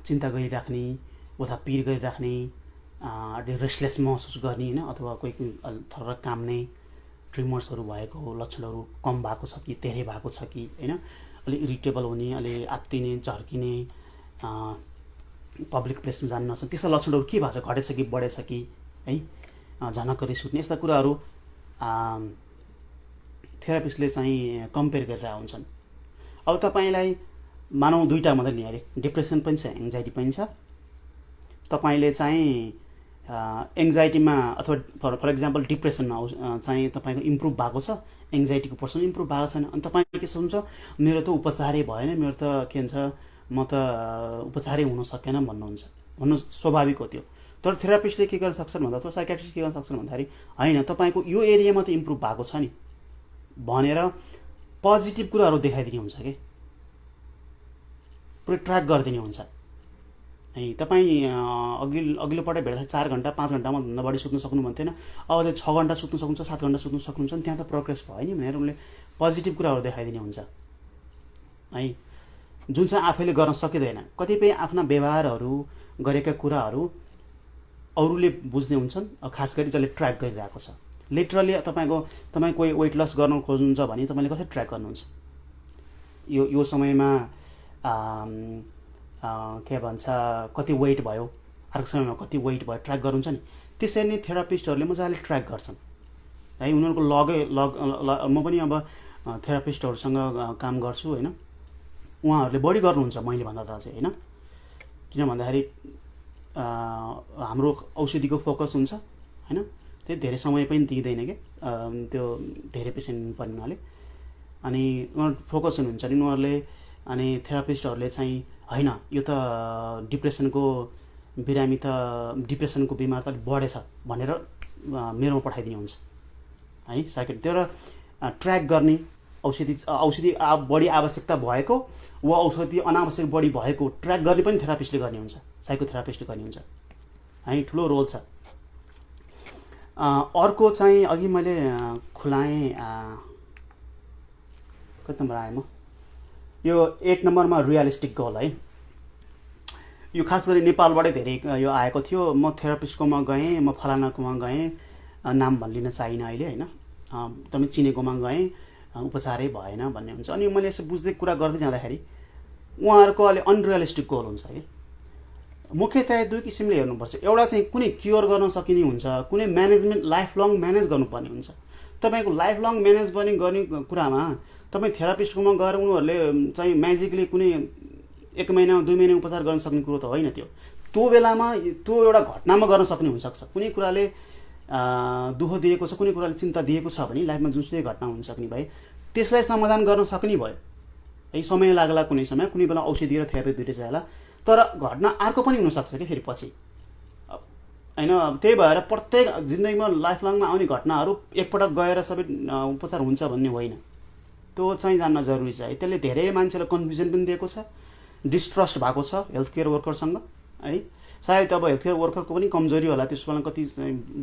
चिन्ता गरिराख्ने, उता पिर गरिराख्ने, रेस्टलेस महसुस गर्ने होइन, अथवा कोही थर काम्ने, ट्रिमर्सहरू भएको लक्षणहरू कम भएको छ कि धेरै भएको छ कि होइन, अलिक इरिटेबल हुने, अलिक आत्तिने, झर्किने, पब्लिक प्लेसमा जान नसक्ने, त्यस्ता लक्षणहरू के भएको छ, घटेछ कि बढेछ कि है, झनक्क रिस उठ्ने, यस्ता कुराहरू थेरापिस्टले चाहिँ कम्पेयर गरेर हुन्छन्। अब तपाईँलाई मानौँ दुईवटा मात्रै लिएँ अरे, डिप्रेसन पनि छ, एङ्जाइटी पनि छ। तपाईँले चाहिँ एङ्जाइटीमा अथवा फर इक्जाम्पल डिप्रेसनमा चाहिँ तपाईँको इम्प्रुभ भएको छ, एङ्जाइटीको पर्सन इम्प्रुभ भएको छैन, अनि तपाईँ के सोच्नुहुन्छ, मेरो त उपचारै भएन, मेरो त के भन्छ, म त उपचारै हुन सकेन भन्नु स्वाभाविक हो त्यो। तर थेरापिस्टले के गर्न सक्छन् भन्दा, अथवा साइकियाट्रिस्ट के गर्न सक्छन् भन्दाखेरि होइन, तपाईँको यो एरियामा त इम्प्रुभ भएको छ नि भनेर पोजिटिभ कुराहरू देखाइदिने हुन्छ कि, पुरै ट्र्याक गरिदिने हुन्छ है। तपाईँ अघिल्लो पल्ट भेट्दा 4 घन्टा 5 घन्टामा भन्दा बढी सुत्नु सक्नुभन्थेन, थिएन, अब चाहिँ 6 घन्टा सुत्नु सक्नुहुन्छ, 7 घन्टा सुत्नु सक्नुहुन्छ, त्यहाँ त प्रोग्रेस भयो नि भनेर उनले पोजिटिभ कुराहरू देखाइदिने हुन्छ है, जुन चाहिँ आफैले गर्न सकिँदैन। कतिपय आफ्ना व्यवहारहरू गरेका कुराहरू अरूले बुझ्ने हुन्छन्, खास गरी जसले ट्र्याक गरिरहेको छ। लिटरली तपाईँ कोही वेट लस गर्न खोज्नुहुन्छ भने तपाईँले कसरी ट्र्याक गर्नुहुन्छ, यो समयमा के भन्छ कति वेट भयो, अर्को समयमा कति वेट भयो, ट्र्याक गर्नुहुन्छ नि। त्यसरी नै थेरापिस्टहरूले मजाले ट्र्याक गर्छन् है। उनीहरूको म पनि अब थेरापिस्टहरूसँग काम गर्छु होइन, उहाँहरूले बढी गर्नुहुन्छ मैले भन्दा त चाहिँ होइन, किन भन्दाखेरि हाम्रो औषधिको फोकस हुन्छ होइन, त्यही धेरै समय पनि दिँदैन क्या, त्यो धेरै पेसेन्ट पर्ने हुनाले, अनि उनीहरू फोकस हुनुहुन्छ नि उनीहरूले। अनि थेरापिस्टहरूले चाहिँ होइन, यो त डिप्रेसनको बिरामी त डिप्रेसनको बिमार त अलिक बढेछ भनेर मेरोमा पठाइदिने हुन्छ है साइकियाट्रिस्ट। त्यो र ट्र्याक गर्ने औषधि बढी आवश्यकता भएको वा औषधि अनावश्यक बढी भएको ट्र्याक गर्ने पनि थेरापिस्टले गर्ने हुन्छ, साइकोथेरापिस्टले गर्ने हुन्छ है, ठुलो रोल छ। अर्को चाहिँ अघि मैले खुलाएँ, कति नम्बर आएँ म, यो 8 नम्बरमा रियलिस्टिक गोल है। यो खास गरी नेपालबाटै धेरै यो आएको थियो। म थेरापिस्टकोमा गएँ, म फलानाकोमा गएँ, नाम भनिलिन चाहिन अहिले होइन, एकदमै चिनेकोमा गएँ, उपचारै भएन भन्ने हुन्छ। अनि मैले यसो बुझ्दै कुरा गर्दै जाँदाखेरि उहाँहरूको अलि अनरियलिस्टिक गोल हुन्छ कि मुख्यतया दुई किसिमले हेर्नुपर्छ। एउटा चाहिँ कुनै क्योर गर्न सकिने हुन्छ, कुनै म्यानेजमेन्ट लाइफ लङ म्यानेज गर्नुपर्ने हुन्छ। तपाईँको लाइफ लङ म्यानेज गर्ने कुरामा तपाईँ थेरापिस्टकोमा गएर उनीहरूले चाहिँ म्याजिकली कुनै 1 महिना 2 महिना उपचार गर्न सक्ने कुरो त होइन। त्यो बेलामा त्यो एउटा घटनामा गर्न सक्ने हुनसक्छ। कुनै कुराले दुःख दिएको छ, कुनै कुराले चिन्ता दिएको छ भने लाइफमा जुनसुकै घटना हुन सक्ने भए त्यसलाई समाधान गर्न सक्ने भयो है। समय लाग्ला, कुनै समय कुनै बेला औषधि र थेरापी दुइटै चाहिएला, तर घटना अर्को पनि हुनसक्छ कि फेरि पछि होइन। त्यही भएर प्रत्येक जिन्दगीमा लाइफ लङमा आउने घटनाहरू एकपटक गएर सबै उपचार हुन्छ भन्ने होइन। त्यो चाहिँ जान्न जरुरी छ है। त्यसले धेरै मान्छेलाई कन्फ्युजन पनि दिएको छ, डिस्ट्रस्ट भएको छ हेल्थ केयर वर्करसँग है। सायद अब हेल्थ केयर वर्करको पनि कमजोरी होला, त्यसो बेला कति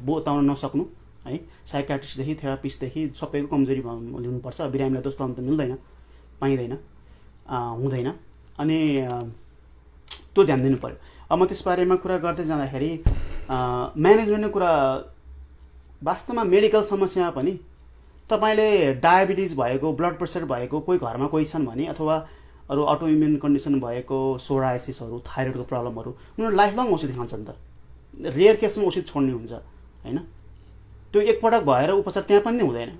बताउन नसक्नु है। साइकाट्रिस्टदेखि थेरापिस्टदेखि सबैको कमजोरी लिनुपर्छ। बिरामीलाई दोष लाउनु त मिल्दैन, पाइँदैन, हुँदैन। अनि त्यो ध्यान दिनु पर्यो। अब म त्यस बारेमा कुरा गर्दै जाँदाखेरि म्यानेजमेन्टको कुरा वास्तवमा मेडिकल समस्यामा पनि तपाईँले डायबिटिज भएको, ब्लड प्रेसर भएको कोही घरमा कोही छन् भने, अथवा अरू अटो इम्युन कन्डिसन भएको, सोराइसिसहरू, थाइरोइडको प्रब्लमहरू, उनीहरू लाइफ लङ औषधि खान्छन् त। रेयर केसमा औषधि छोड्ने हुन्छ होइन। त्यो एकपटक भएर उपचार त्यहाँ पनि हुँदैन।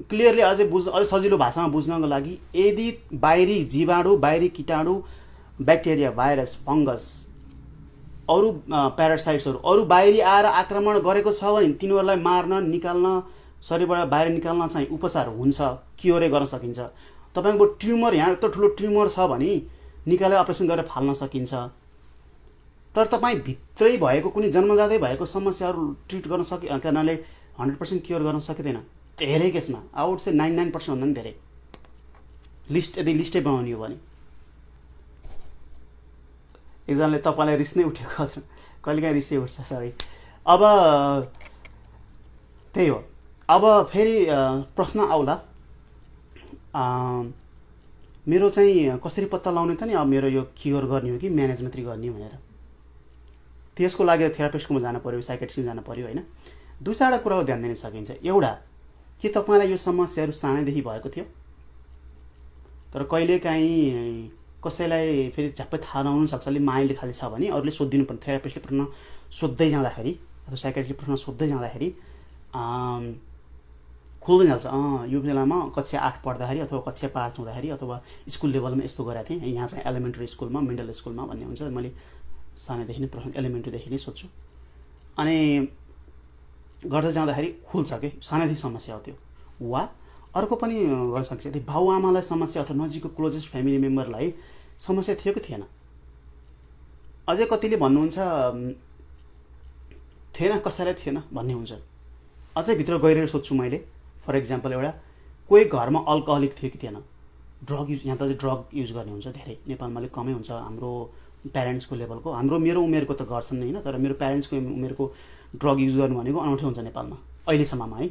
क्लियरली अझै सजिलो भाषामा बुझ्नको लागि यदि बाहिरी जीवाणु, बाहिरी कीटाणु, ब्याक्टेरिया, भाइरस, फङ्गस, अरू प्यारासाइट्सहरू अरू बाहिरी आएर आक्रमण गरेको छ भने तिनीहरूलाई मार्न, निकाल्न, शरीरबाट बाहिर निकाल्न चाहिँ उपचार हुन्छ, क्योरै गर्न सकिन्छ। तपाईँको ट्युमर यहाँ यत्रो ठुलो ट्युमर छ भने निकालेर अपरेसन गरेर फाल्न सकिन्छ। तर तपाईँ भित्रै भएको कुनै जन्मजातै भएको समस्याहरू ट्रिट गर्न कारणले 100% क्योर गर्न सकिँदैन। धेरै केसमा आउट चाहिँ 99% भन्दा पनि धेरै। यदि लिस्टै बनाउने हो भने एकजनाले तपाईँलाई रिस नै उठेको, कहिलेकाहीँ रिसै उठ्छ, सरी। अब त्यही हो। अब फेरि प्रश्न आउला, मेरो चाहिँ कसरी पत्ता लगाउने त नि अब मेरो यो क्योर गर्ने हो कि म्यानेज मात्रै गर्ने भनेर। त्यसको लागि थेरापिस्टकोमा जानु पर्यो, साइकेट्रिस्टमा जानु पर्यो होइन। 2-4वटा कुराको ध्यान दिन सकिन्छ। एउटा, के तपाईँलाई यो समस्याहरू सानैदेखि भएको थियो? तर कहिलेकाहीँ कसैलाई फेरि झ्याप्पै थाहा नहुन सक्छ, अलिक माइल्ड खाले छ भने अरूले सोधिदिनु पर्ने। थेरापिस्टले प्रश्न सोध्दै जाँदाखेरि अथवा साइकेट्रिस्टले प्रश्न सोध्दै जाँदाखेरि खुल्दै जान्छ। यो बेलामा कक्षा 8 पढ्दाखेरि अथवा कक्षा 5 हुँदाखेरि अथवा स्कुल लेभलमा यस्तो गरेको थिएँ, यहाँ चाहिँ एलिमेन्ट्री स्कुलमा, मिडल स्कुलमा भन्ने हुन्छ। मैले सानैदेखि नै प्रश्न एलिमेन्ट्रीदेखि नै सोध्छु। अनि गर्दै जाँदाखेरि खुल्छ कि सानैदेखि समस्या हो त्यो। वा अर्को पनि गर्न सक्छ, यदि बाउआमालाई समस्या अथवा नजिकको क्लोजेस्ट फ्यामिली मेम्बरलाई समस्या थियो कि थिएन। अझै कतिले भन्नुहुन्छ थिएन, कसैलाई थिएन भन्ने हुन्छ। अझै भित्र गएर सोध्छु मैले। फर इक्जाम्पल, एउटा कोही घरमा अल्कोहलिक थियो कि थिएन? ड्रग युज, यहाँ त चाहिँ ड्रग युज गर्ने हुन्छ धेरै, नेपालमा अलिक कमै हुन्छ। हाम्रो प्यारेन्ट्सको लेभलको, मेरो उमेरको त गर्छन् होइन, तर मेरो प्यारेन्ट्सको उमेरको ड्रग युज गर्नु भनेको अनौठो हुन्छ नेपालमा अहिलेसम्ममा है।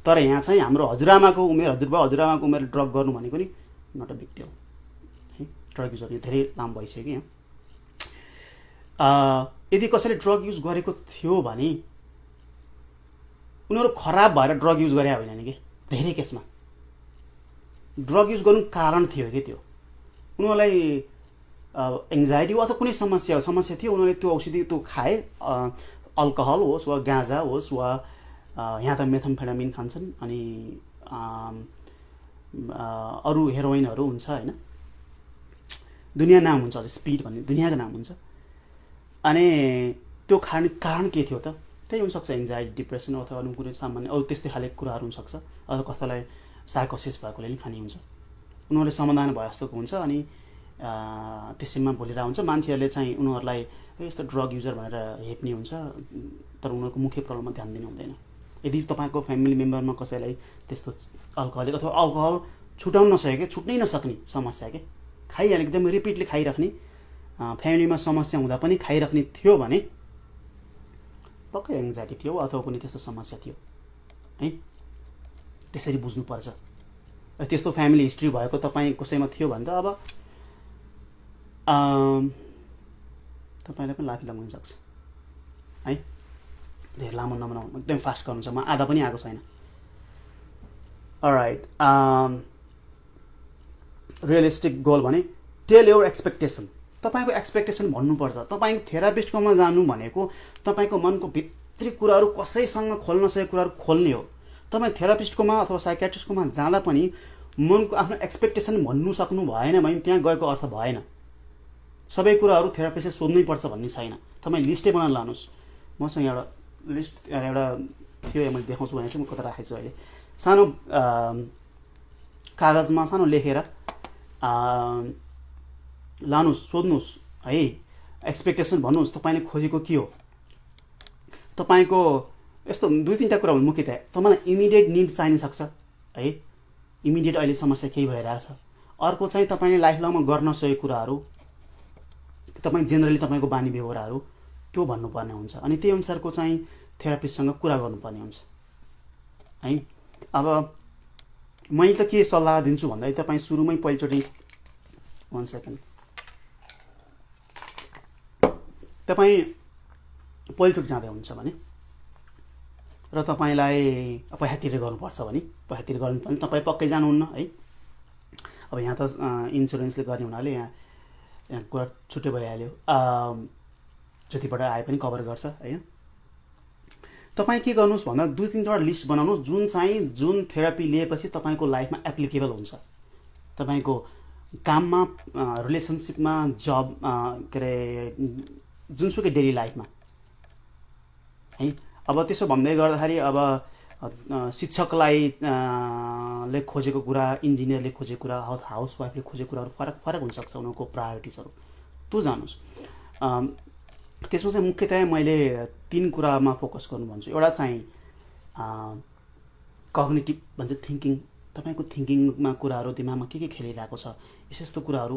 तर यहाँ चाहिँ हाम्रो हजुरआमाको उमेर, हजुरआमाको उमेर ड्रग गर्नु भनेको नि नट अ बिग डिल है। ड्रग युज गर्ने धेरै लामो भइसक्यो यहाँ। यदि कसैले ड्रग युज गरेको थियो भने उनीहरू खराब भएर ड्रग युज गरे होइन नि कि। धेरै केसमा ड्रग युज गर्नु कारण थियो कि त्यो उनीहरूलाई एङ्जाइटी अथवा कुनै समस्या थियो, उनीहरूले त्यो औषधि त्यो खाए, अल्कोहल होस् वा गाँजा होस् वा यहाँ त मेथम्फेटामिन खान्छन्, अनि अरू हेरोइनहरू हुन्छ होइन। दुनियाँ नाम हुन्छ, अझै स्पिड भन्ने दुनियाँको नाम हुन्छ। अनि त्यो खाने कारण के थियो त? त्यही हुनसक्छ एङ्जाइटी, डिप्रेसन अथवा अरू कुनै सामान्य अरू त्यस्तै खाले कुराहरू हुनसक्छ। अथवा कसैलाई साइकोसिस भएकोले पनि खाने हुन्छ। उनीहरूले समाधान भए जस्तोको हुन्छ। अनि त्यसैमा बोलिरहेको हुन्छ। मान्छेहरूले चाहिँ उनीहरूलाई यस्तो ड्रग युजर भनेर हेप्ने हुन्छ, तर उनीहरूको मुख्य प्रब्लममा ध्यान दिनु हुँदैन। यदि तपाईँको फ्यामिली मेम्बरमा कसैलाई त्यस्तो अल्कोहलिक अथवा अल्कोहल छुटाउन नसके, छुट्नै नसक्ने समस्या के, खाइहाल्ने एकदमै रिपिटली खाइराख्ने, फ्यामिलीमा समस्या हुँदा पनि खाइराख्ने थियो भने पक्कै एङ्जाइटी थियो अथवा कुनै त्यस्तो समस्या थियो है। त्यसरी बुझ्नुपर्छ। त्यस्तो फ्यामिली हिस्ट्री भएको तपाईँ कसैमा थियो भने त अब तपाईँलाई पनि लाफी लाग्न सक्छ है, धेरै लामो नबनाउनु, एकदम फास्ट गर्नुहुन्छ, म आधा पनि आएको छैन। अलराइट, रियलिस्टिक गोल भने टेल योर एक्सपेक्टेसन। तपाईँको एक्सपेक्टेसन भन्नुपर्छ। तपाईँको थेरापिस्टकोमा जानु भनेको तपाईँको मनको भित्री कुराहरू कसैसँग खोल्न सकेको कुराहरू खोल्ने हो। तपाईँ थेरापिस्टकोमा अथवा साइकियाट्रिस्टकोमा जाँदा पनि मनको आफ्नो एक्सपेक्टेसन भन्नु सक्नु भएन भने त्यहाँ गएको अर्थ भएन। सबै कुराहरू थेरापिस्टले सोध्नै पर्छ भन्ने छैन। तपाईँ लिस्टै बनाएर लानुहोस्। मसँग एउटा लिस्ट एउटा थियो, मैले देखाउँछु भने चाहिँ म कता राखेको छु अहिले। सानो कागजमा सानो लेखेर लानुहोस्, सोध्नुहोस् है, एक्सपेक्टेसन भन्नुहोस् तपाईँले खोजेको के हो। तपाईँको यस्तो 2-3टा कुरा मुख्यतया तपाईँलाई इमिडिएट निड चाहिन सक्छ है, इमिडिएट अहिले समस्या केही भइरहेछ। अर्को चाहिँ तपाईँले लाइफ लङमा गर्न सकेको कुराहरू, तपाईँ जेनरली तपाईँको बानी व्यवहारहरू त्यो भन्नुपर्ने हुन्छ। अनि त्यही अनुसारको चाहिँ थेरापिस्टसँग कुरा गर्नुपर्ने हुन्छ है। अब मैले त के सल्लाह दिन्छु भन्दा तपाईँ सुरुमै पहिलोचोटि 1 सेकेन्ड, तपाईँ पहिलोचोटि जाँदै हुन्छ भने र तपाईँलाई पैसातिर गर्नुपर्छ भने पैसातिर गर्नु पनि तपाईँ पक्कै जानुहुन्न है। अब यहाँ त इन्सुरेन्सले गर्ने हुनाले यहाँ कुरा छुट्टै भइहाल्यो, जतिबाट आए पनि कभर गर्छ होइन। तपाईँ के गर्नुहोस् भन्दा 2-3वटा लिस्ट बनाउनुहोस् जुन थेरापी लिएपछि तपाईँको लाइफमा एप्लिकेबल हुन्छ। तपाईँको काममा, रिलेसनसिपमा, जब के अरे जुनसुकै डेली लाइफमा है। अब त्यसो भन्दै गर्दाखेरि अब शिक्षकलाई ले खोजेको कुरा, इन्जिनियरले खोजेको कुरा, हाउसवाइफले खोजेको कुराहरू फरक हुनसक्छ उनीहरूको प्रायोरिटिजहरू। त्यो जानुहोस्। त्यसमा चाहिँ मुख्यतया मैले 3 कुरामा फोकस गर्नु भन्छु। एउटा चाहिँ कग्निटिभ भन्छ, थिङ्किङ। तपाईँको थिङ्किङमा कुराहरू दिमागमा के खेलिरहेको छ यस्तो कुराहरू।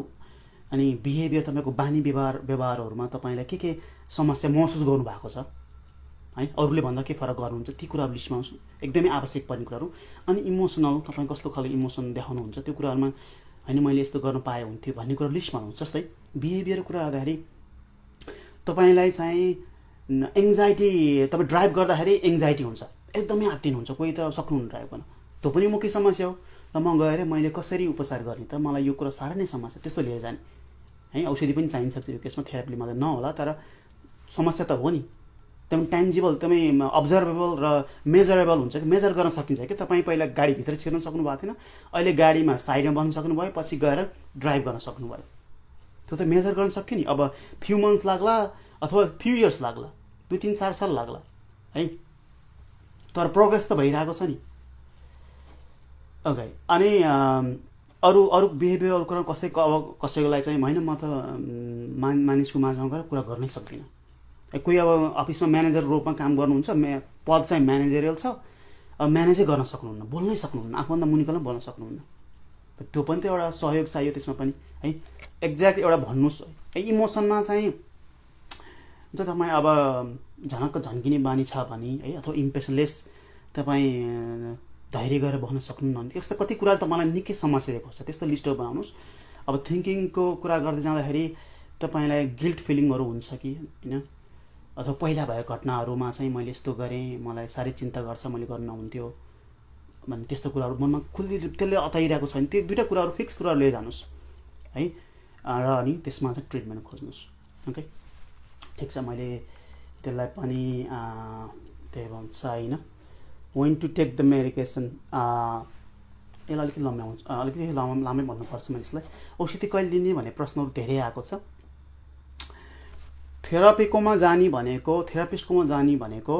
अनि बिहेभियर, तपाईँको बानी व्यवहारहरूमा तपाईँलाई के समस्या महसुस गर्नुभएको छ है, अरूले भन्दा के फरक गर्नुहुन्छ, ती कुराहरू लिस्टमा आउँछु, एकदमै आवश्यक पर्ने कुराहरू। अनि इमोसनल, तपाईँ कस्तो खालको इमोसन देखाउनुहुन्छ त्यो कुराहरूमा होइन मैले यस्तो गर्न पाए हुन्थ्यो भन्ने कुरा लिस्टमा आउँछ। जस्तै बिहेभियर कुरा गर्दाखेरि तपाईँलाई चाहिँ एङ्जाइटी, तपाईँ ड्राइभ गर्दाखेरि एङ्जाइटी हुन्छ, एकदमै आत्तिनुहुन्छ, कोही त सक्नुहुन्न ड्राइभ गर्न, त्यो पनि मुख्य समस्या हो। र म गएर मैले कसरी उपचार गर्ने त, मलाई यो कुरा साह्रै नै समस्या, त्यस्तो लिएर जाने है। औषधि पनि चाहिन्छ यो केसमा, थेरापीले मात्रै नहोला, तर समस्या त हो नि। एकदम ट्यान्जिबल, एकदमै अब्जर्भेबल र मेजरेबल हुन्छ कि मेजर गर्न सकिन्छ कि। तपाईँ पहिला गाडीभित्र छिर्न सक्नु भएको थिएन, अहिले गाडीमा साइडमा बस्न सक्नुभयो, पछि गएर ड्राइभ गर्न सक्नुभयो, त्यो त मेजर गर्न सक्यो नि। अब फ्यु मन्थ्स लाग्ला अथवा फ्यु इयर्स लाग्ला, 2-3-4 साल लाग्ला है, तर प्रोग्रेस त भइरहेको छ नि। ओके, अनि अरू बिहेभियर, अरू कुरा कसैको लागि चाहिँ होइन म त मानिसको माझमा गएर कुरा गर्नै सक्दिनँ। कोही अब अफिसमा म्यानेजर रूपमा काम गर्नुहुन्छ, पद चाहिँ म्यानेजरियल छ, अब म्यानेजै गर्न सक्नुहुन्न, बोल्नै सक्नुहुन्न, आफूभन्दा मुनिकोलाई बोल्न सक्नुहुन्न, त्यो पनि त एउटा सहयोग चाहियो त्यसमा पनि है। एक्ज्याक्ट एउटा भन्नुहोस् है। इमोसनमा चाहिँ जो तपाईँ अब झनक्क झन्किने बानी छ भने है, अथवा इम्पेसनलेस, तपाईँ धैर्य गरेर बस्न सक्नुहुन्न, त्यस्तो कति कुरा त मलाई निकै समस्याले पर्छ, त्यस्तो लिस्टहरू बनाउनुहोस्। अब थिङ्किङको कुरा गर्दै जाँदाखेरि तपाईँलाई गिल्ट फिलिङहरू हुन्छ कि होइन, अथवा पहिला भएको घटनाहरूमा चाहिँ मैले यस्तो गरेँ, मलाई साह्रै चिन्ता गर्छ, मैले गर्न नहुन्थ्यो भन्ने त्यस्तो कुराहरू मनमा खुल्दै त्यसले अताइरहेको छ भने त्यो 2टा कुराहरू फिक्स कुराहरू लिएर जानुहोस् है। र अनि त्यसमा चाहिँ ट्रिटमेन्ट खोज्नुहोस्। ओके, ठिक छ, मैले त्यसलाई पनि त्यही भन्छ होइन, when to take the medication, यसलाई अलिकति लामै भन्नुपर्छ मैले यसलाई। औषधि कहिले लिने भन्ने प्रश्नहरू धेरै आएको छ। थेरापीकोमा जाने भनेको, थेरापिस्टकोमा जाने भनेको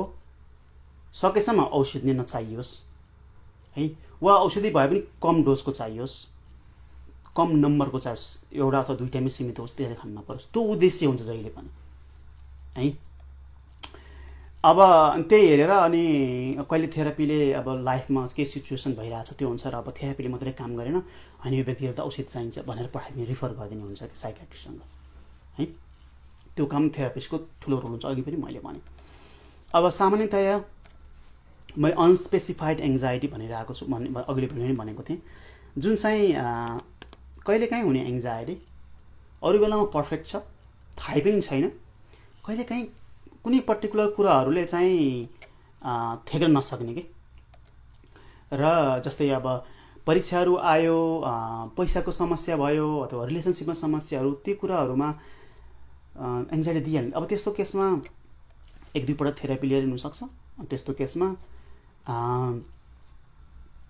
सकेसम्म औषधि नचाहियोस् है, वा औषधि भए पनि कम डोजको चाहियोस्, कम नम्बरको चाहियोस्, एउटा अथवा 2टामै सीमित होस्, धेरै खान नपरोस्, त्यो उद्देश्य हुन्छ जहिले पनि है। अब त्यही हेरेर अनि कहिले थेरापीले अब लाइफमा के सिचुएसन भइरहेछ त्यो अनुसार अब थेरापीले मात्रै काम गरेन, होइन यो व्यक्तिलाई त औषधि चाहिन्छ भनेर पठाइदिने, रिफर गरिदिने हुन्छ कि साइकियाट्रिस्टसँग है। त्यो काम थेरापिस्टको ठुलो रोल हुन्छ, अघि पनि मैले भने। अब सामान्यतया मैले अनस्पेसिफाइड एङ्जाइटी भनिरहेको छु, अघिल्लो पनि भनेको थिएँ, जुन चाहिँ कहिलेकाहीँ हुने एङ्जाइटी अरू बेलामा पर्फेक्ट छ, थाहै पनि छैन। कहिलेकाहीँ कुनै पर्टिकुलर कुराहरूले चाहिँ थेग्न नसक्ने के। र जस्तै अब परीक्षाहरू आयो, पैसाको समस्या भयो अथवा रिलेसनसिपमा समस्याहरू, ती कुराहरूमा एङ्जाइटी दिइहाल्ने। अब त्यस्तो केसमा 1-2 पटक थेरापी लिएर हुनसक्छ। त्यस्तो केसमा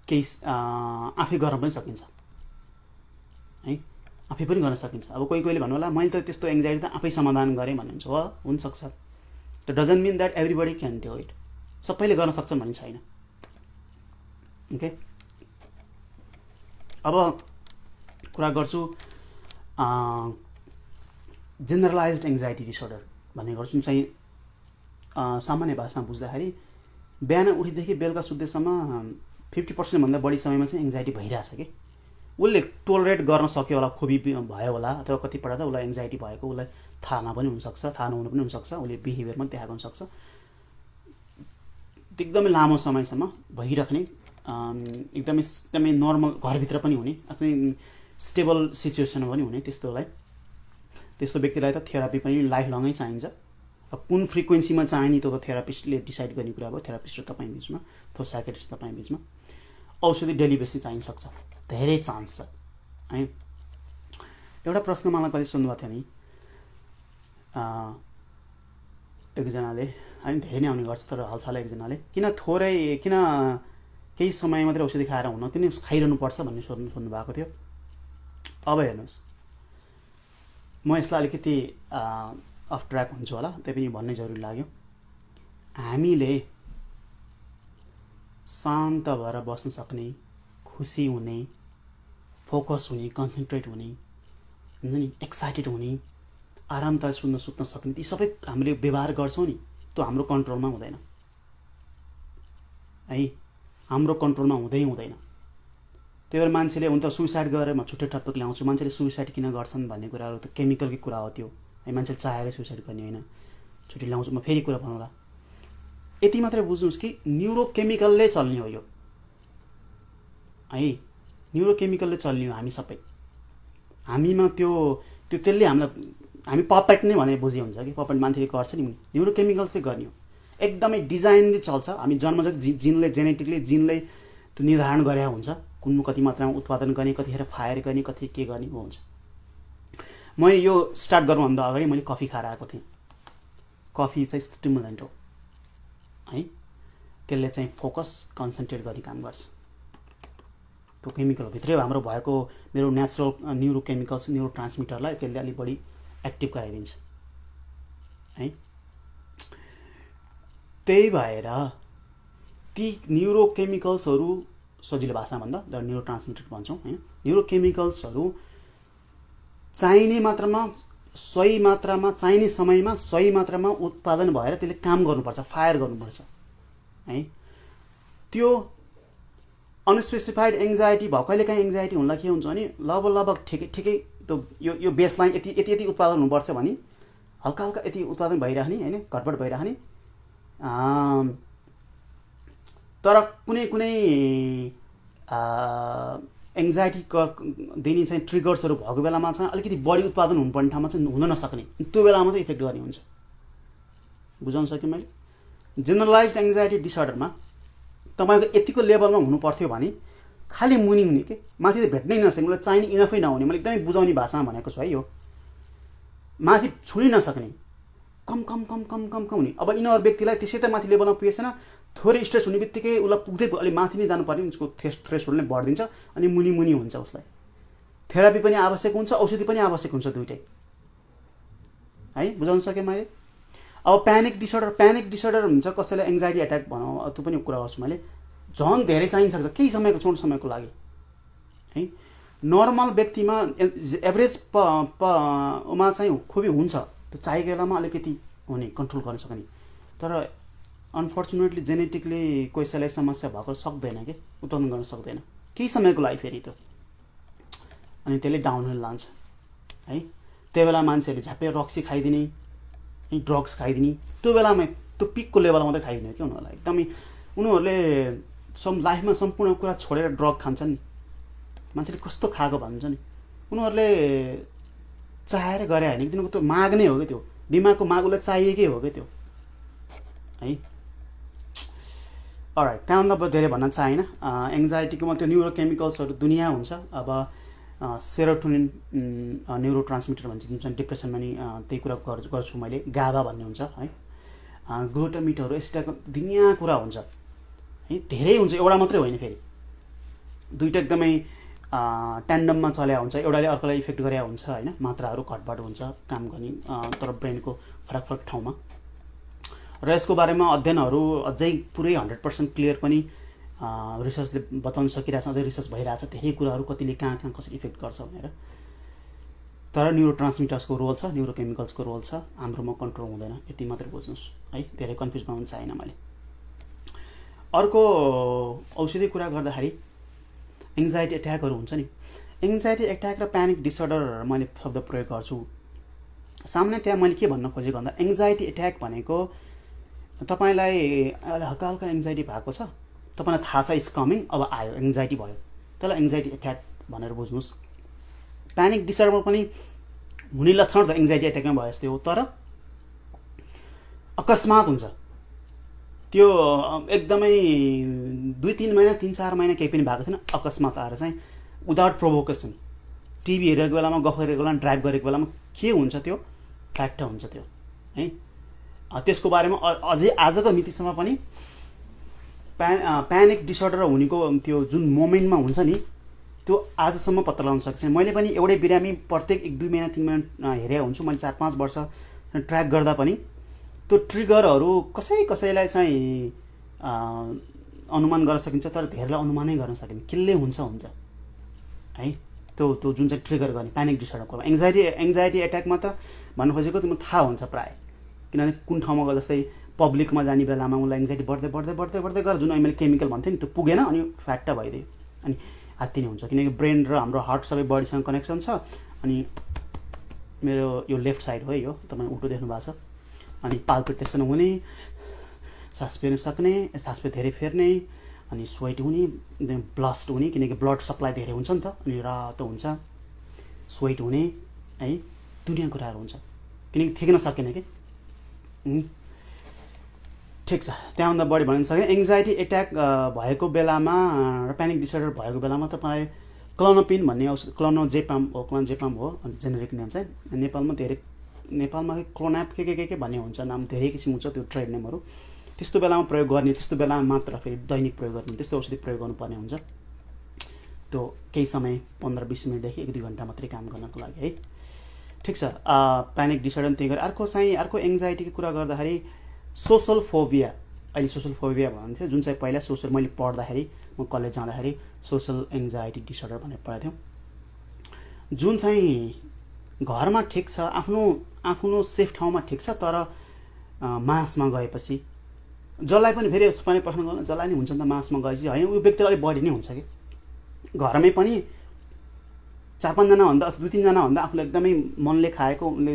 केही आफै गर्न पनि सकिन्छ है, आफै पनि गर्न सकिन्छ। अब कोहीले भन्नु होला मैले त त्यस्तो एङ्जाइटी त आफै समाधान गरेँ भन्नुहुन्छ। हो, हुनसक्छ। The doesn't mean that everybody can do it. सबैले गर्न सक्छन् भन्ने छैन। ओके, अब कुरा गर्छु जेनरलाइज्ड एङ्जाइटी डिसअर्डर भन्ने गर्छु। चाहिँ सामान्य भाषामा बुझ्दाखेरि बिहान उठेदेखि बेलुका सुत्दैसम्म 50% भन्दा बढी समयमा चाहिँ एङ्जाइटी भइरहेछ कि। उसले टोलरेट गर्न सक्यो होला, खोपी भयो होला, अथवा कतिपल्ट त उसलाई एङ्जाइटी भएको उसलाई थाहा नपनि हुनसक्छ, थाहा नहुनु पनि हुनसक्छ, उसले बिहेभियरमा देखाएको हुनसक्छ। एकदमै लामो समयसम्म भइराख्ने, एकदमै नर्मल, घरभित्र पनि हुने, आफ्नै स्टेबल सिचुएसनमा पनि हुने, त्यस्तो व्यक्तिलाई त थेरापी पनि लाइफ लङै चाहिन्छ। अब कुन फ्रिक्वेन्सीमा चाहिने त्यो त थेरापिस्टले डिसाइड गर्ने कुरा भयो, थेरापिस्ट र तपाईँ बिचमा, अथवा साइकेट्रिस्ट तपाईँ बिचमा। औषधि डेली बेसिस चाहिन सक्छ, धेरै चान्स छ है। एउटा प्रश्न मलाई कहिले सोध्नुभएको थियो नि, एकजनाले, होइन धेरै नै आउने गर्छ तर हालसालै एकजनाले, किन केही समय मात्रै औषधि खाएर हुन, किन खाइरहनु पर्छ भन्ने सोध्नु भएको थियो। अब हेर्नुहोस्, म यसलाई अलिकति अफ ट्र्याक हुन्छु होला, त्यही पनि भन्नै जरुरी लाग्यो। हामीले शान्त भएर बस्न सक्ने, खुसी हुने, फोकस हुने, कन्सन्ट्रेट हुने, हुन्छ नि, एक्साइटेड हुने, आरामता सुत्न सक्ने, ती सबै हामीले व्यवहार गर्छौँ नि, त्यो हाम्रो कन्ट्रोलमा हुँदैन है, हाम्रो कन्ट्रोलमा हुँदैन। त्यही भएर मान्छेले हुन त सुइसाइड गरेर म छुट्टै टपिक ल्याउँछु, मान्छेले सुइसाइड किन गर्छन् भन्ने कुराहरू त केमिकलकै कुरा हो त्यो है, मान्छेले चाहेर सुइसाइड गर्ने होइन। छुट्टै ल्याउँछु म, फेरि कुरा भनौँला। यति मात्रै बुझ्नुहोस् कि न्युरोकेमिकलले चल्ने हो यो है, न्युरोकेमिकलले चल्ने हो हामी सबै। हामीमा त्यसले हामी पपेट नै भने बुझे हुन्छ कि, पपेट मान्छेले गर्छ नि, न्युरोकेमिकल चाहिँ गर्ने हो, एकदमै डिजाइनले चल्छ। हामी जन्मजात जेनेटिकली जिनले त्यो निर्धारण गरे हुन्छ कुन कति मात्रामा उत्पादन गर्ने, कतिखेर फायर गर्ने, कति के गर्ने हो हुन्छ। मैले यो स्टार्ट गर्नुभन्दा अगाडि मैले कफी खाएर आएको थिएँ। कफी चाहिँ स्टिमुलेन्ट हो है, त्यसले चाहिँ फोकस, कन्सन्ट्रेट गर्ने काम गर्छ। त्यो केमिकल भित्रै हाम्रो भएको मेरो नेचुरल न्युरोकेमिकल्स, न्युरो ट्रान्समिटरलाई त्यसले अलिक बढी एक्टिभ गराइदिन्छ है। त्यही भएर ती न्युरोकेमिकल्सहरू, सजिलो भाषामा भन्दा द न्युरो ट्रान्समिटर भन्छौँ होइन, न्युरोकेमिकल्सहरू चाहिने मात्रामा, सही मात्रामा, चाहिने समयमा सही मात्रामा उत्पादन भएर त्यसले काम गर्नुपर्छ, फायर गर्नुपर्छ है। त्यो अनस्पेसिफाइड एङ्जाइटी भयो, कहिलेकाहीँ एङ्जाइटी हुँदा के हुन्छ भने लगभग ठिकै त्यो यो बेसलाइन यति उत्पादन हुनुपर्छ भने हल्का यति उत्पादन भइरहने होइन, घटबड भइरहने। तर कुनै एङ्जाइटी दिने चाहिँ ट्रिगर्सहरू भएको बेलामा चाहिँ अलिकति बढी उत्पादन हुनुपर्ने ठाउँमा चाहिँ हुन नसक्ने, त्यो बेलामा चाहिँ इफेक्ट गर्ने हुन्छ। बुझाउन सकेँ मैले? जेनरलाइज्ड एङ्जाइटी डिसअर्डरमा तपाईँको यतिको लेभलमा हुनुपर्थ्यो भने खालि मुनि हुने के, माथि त भेट्नै नसक्ने, मलाई चाहिने इनफै नहुने, मैले एकदमै बुझाउने भाषामा भनेको छु है। यो माथि छुनै नसक्ने, कम हुने। अब यिनीहरू व्यक्तिलाई त्यसै त माथि लेभलमा पुगेछैन, थोरै स्ट्रेस हुने बित्तिकै उसलाई पुग्दै अलिक माथि नै जानुपर्ने, उसको थ्रेसहोल्ड नै बढिदिन्छ अनि मुनि हुन्छ उसलाई। थेरापी पनि आवश्यक हुन्छ, औषधि पनि आवश्यक हुन्छ, दुइटै है। बुझाउन सकेँ मैले? अब प्यानिक डिसअर्डर हुन्छ, कसैलाई एङ्जाइटी एट्याक भनौँ, त्यो पनि कुरा गर्छु मैले। झन् धेरै चाहिन्छ केही समयको, छोटो समयको लागि है। नर्मल व्यक्तिमा एभरेज उमा चाहिँ खुबी हुन्छ, त्यो चाहिएको बेलामा अलिकति हुने, कन्ट्रोल गर्न सक्ने। तर अनफर्चुनेटली जेनेटिकली कसैलाई समस्या भएको सक्दैन कि, उत्पादन गर्न सक्दैन केही समयको लागि फेरि त्यो, अनि त्यसले डाउनहिल लान्छ है। त्यो बेला मान्छेहरूले झ्याप्पै रक्सी खाइदिने, ड्रग्स खाइदिने, त्यो बेलामा त्यो पिकको लेभलमा मात्रै खाइदिने कि उनीहरूलाई एकदमै। उनीहरूले लाइफमा सम्पूर्ण कुरा छोडेर ड्रग खान्छन्। मान्छेले कस्तो खाएको भन्छ नि, उनीहरूले चाहेर गरे होइन कि तिनीहरूको त्यो माग नै हो कि त्यो दिमागको माग उसलाई चाहिएकै हो कि त्यो है। अलराइट, त्यहाँभन्दा अब धेरै भन्न चाहिएन। एङ्जाइटीकोमा त्यो न्युरोकेमिकल्सहरू दुनियाँ हुन्छ। अब सेरोटोनिन न्युरो ट्रान्समिटर भन्छ जुन चाहिँ डिप्रेसनमा नि त्यही कुरा गर्छु मैले, गाबा भन्ने हुन्छ है, ग्लुटामिटहरू, यस्ता दुनियाँ कुरा हुन्छ है, धेरै हुन्छ, एउटा मात्रै होइन, फेरि दुईवटा एकदमै ट्यान्डममा चल्या हुन्छ, एउटाले अर्कोलाई इफेक्ट गरे हुन्छ होइन, मात्राहरू घटबड हुन्छ काम गर्ने तर ब्रेनको फरक फरक ठाउँमा। र यसको बारेमा अध्ययनहरू अझै पुरै 100% क्लियर पनि रिसर्चले बताउन सकिरहेछ, अझै रिसर्च भइरहेछ धेरै कुराहरू, कतिले कहाँ कहाँ कसरी इफेक्ट गर्छ भनेर। तर न्युरो ट्रान्समिटर्सको रोल छ, न्युरोकेमिकल्सको रोल छ, हाम्रोमा कन्ट्रोल हुँदैन, यति मात्रै बुझ्नुहोस् है, धेरै कन्फ्युज बनाउनु चाहिएन मैले। अर्को औषधि कुरा गर्दाखेरि एङ्जाइटी एट्याकहरू हुन्छ नि, एङ्जाइटी एट्याक र प्यानिक डिसअर्डर मैले शब्द प्रयोग गर्छु। सामान्यतया मैले के भन्न खोजेको भन्दा एङ्जाइटी एट्याक भनेको तपाईँलाई हल्का हल्का एङ्जाइटी भएको छ, तपाईँलाई थाहा छ इज कमिङ, अब आयो एङ्जाइटी भयो, त्यसलाई एङ्जाइटी एट्याक भनेर बुझ्नुहोस्। प्यानिक डिसअर्डर पनि हुने लक्षण त एङ्जाइटी एट्याकमा भयो जस्तै हो, तर अकस्मात हुन्छ त्यो, एकदमै 2-3 महिना 3-4 महिना केही पनि भएको छैन, अकस्मात आएर चाहिँ विदाउट प्रोभोकेसन टिभी हेरेको बेलामा, गफ गरेको बेलामा, ड्राइभ गरेको बेलामा के हुन्छ त्यो फ्याक्ट हुन्छ त्यो है। त्यसको बारेमा अझै आजको मितिसम्म पनि प्यानिक डिसअर्डर हुनेको त्यो जुन मोमेन्टमा हुन्छ नि त्यो आजसम्म पत्ता लगाउन सक्छ। मैले पनि एउटै बिरामी प्रत्येक 1-2 महिना 3 महिना हेरेको हुन्छु, मैले 4-5 वर्ष ट्र्याक गर्दा पनि त्यो ट्रिगरहरू कसैलाई चाहिँ अनुमान गर्न सकिन्छ, तर धेरैलाई अनुमानै गर्न सकिन्छ, केले हुन्छ है। त्यो जुन चाहिँ ट्रिगर गर्ने प्यानिक डिसअर्डरको एङ्जाइटी एट्याकमा त भन्नु खोजेको तिम्रो थाहा हुन्छ प्रायः, किनभने कुन ठाउँमा गयो, जस्तै पब्लिकमा जाने बेलामा उसलाई एङ्जाइटी बढ्दै बढ्दै बढ्दै बढ्दै गएर जुन मैले केमिकल भन्थेँ नि त्यो पुगेन, अनि फ्याट्टा भइदियो, अनि हात्ती नै हुन्छ, किनकि ब्रेन र हाम्रो हार्ट सबै बडीसँग कनेक्सन छ। अनि मेरो यो लेफ्ट साइड हो यो, तपाईँ उल्टो देख्नु भएको छ, अनि पाल्पिटेसन हुने, सास फेर्न सक्ने, सास धेरै फेर्ने, अनि स्वेट हुने, ब्लस्ट हुने, किनकि ब्लड सप्लाई धेरै हुन्छ नि त, अनि रातो हुन्छ, स्वेट हुने है, दुनियाँ कुराहरू हुन्छ, किनकि थिक्न सकेन कि। ठिक छ, त्यहाँभन्दा बढी भन्न सकेन। एङ्जाइटी एट्याक भएको बेलामा र प्यानिक डिसअर्डर भएको बेलामा तपाईँ क्लोनोपिन भन्ने औषध, क्लोनोजेपाम हो जेनेरिक नेम चाहिँ, नेपालमा क्लोन्याप के भन्ने हुन्छ, नाम धेरै किसिम हुन्छ त्यो ट्रेड नेमहरू। त्यस्तो बेलामा प्रयोग गर्ने, त्यस्तो बेलामा मात्र फेरि दैनिक प्रयोग गर्ने, त्यस्तो औषधि प्रयोग गर्नुपर्ने हुन्छ। त्यो केही समय 15-20 मिनटदेखि 1-2 घन्टा मात्रै काम गर्नको लागि है। ठिक छ, प्यानिक डिसअर्डर त्यही गरी अर्को एङ्जाइटीको कुरा गर्दाखेरि सोसल फोबिया, अहिले सोसल फोबिया भन्थ्यो, जुन चाहिँ पहिला सोसल, मैले पढ्दाखेरि, म कलेज जाँदाखेरि सोसल एङ्जाइटी डिसअर्डर भनेर पढाएको थियौँ, जुन चाहिँ घरमा ठिक छ, आफ्नो सेफ ठाउँमा ठिक छ, तर मासमा गएपछि जसलाई पनि फेरि पनि प्रश्न गर्नु, जसलाई नि हुन्छ नि त मासमा गएपछि होइन, उयो व्यक्तिलाई अलिक बढी नै हुन्छ कि घरमै पनि 4-5 जना भन्दा 2-3 जना भन्दा आफूले एकदमै मनले खाएको, उनले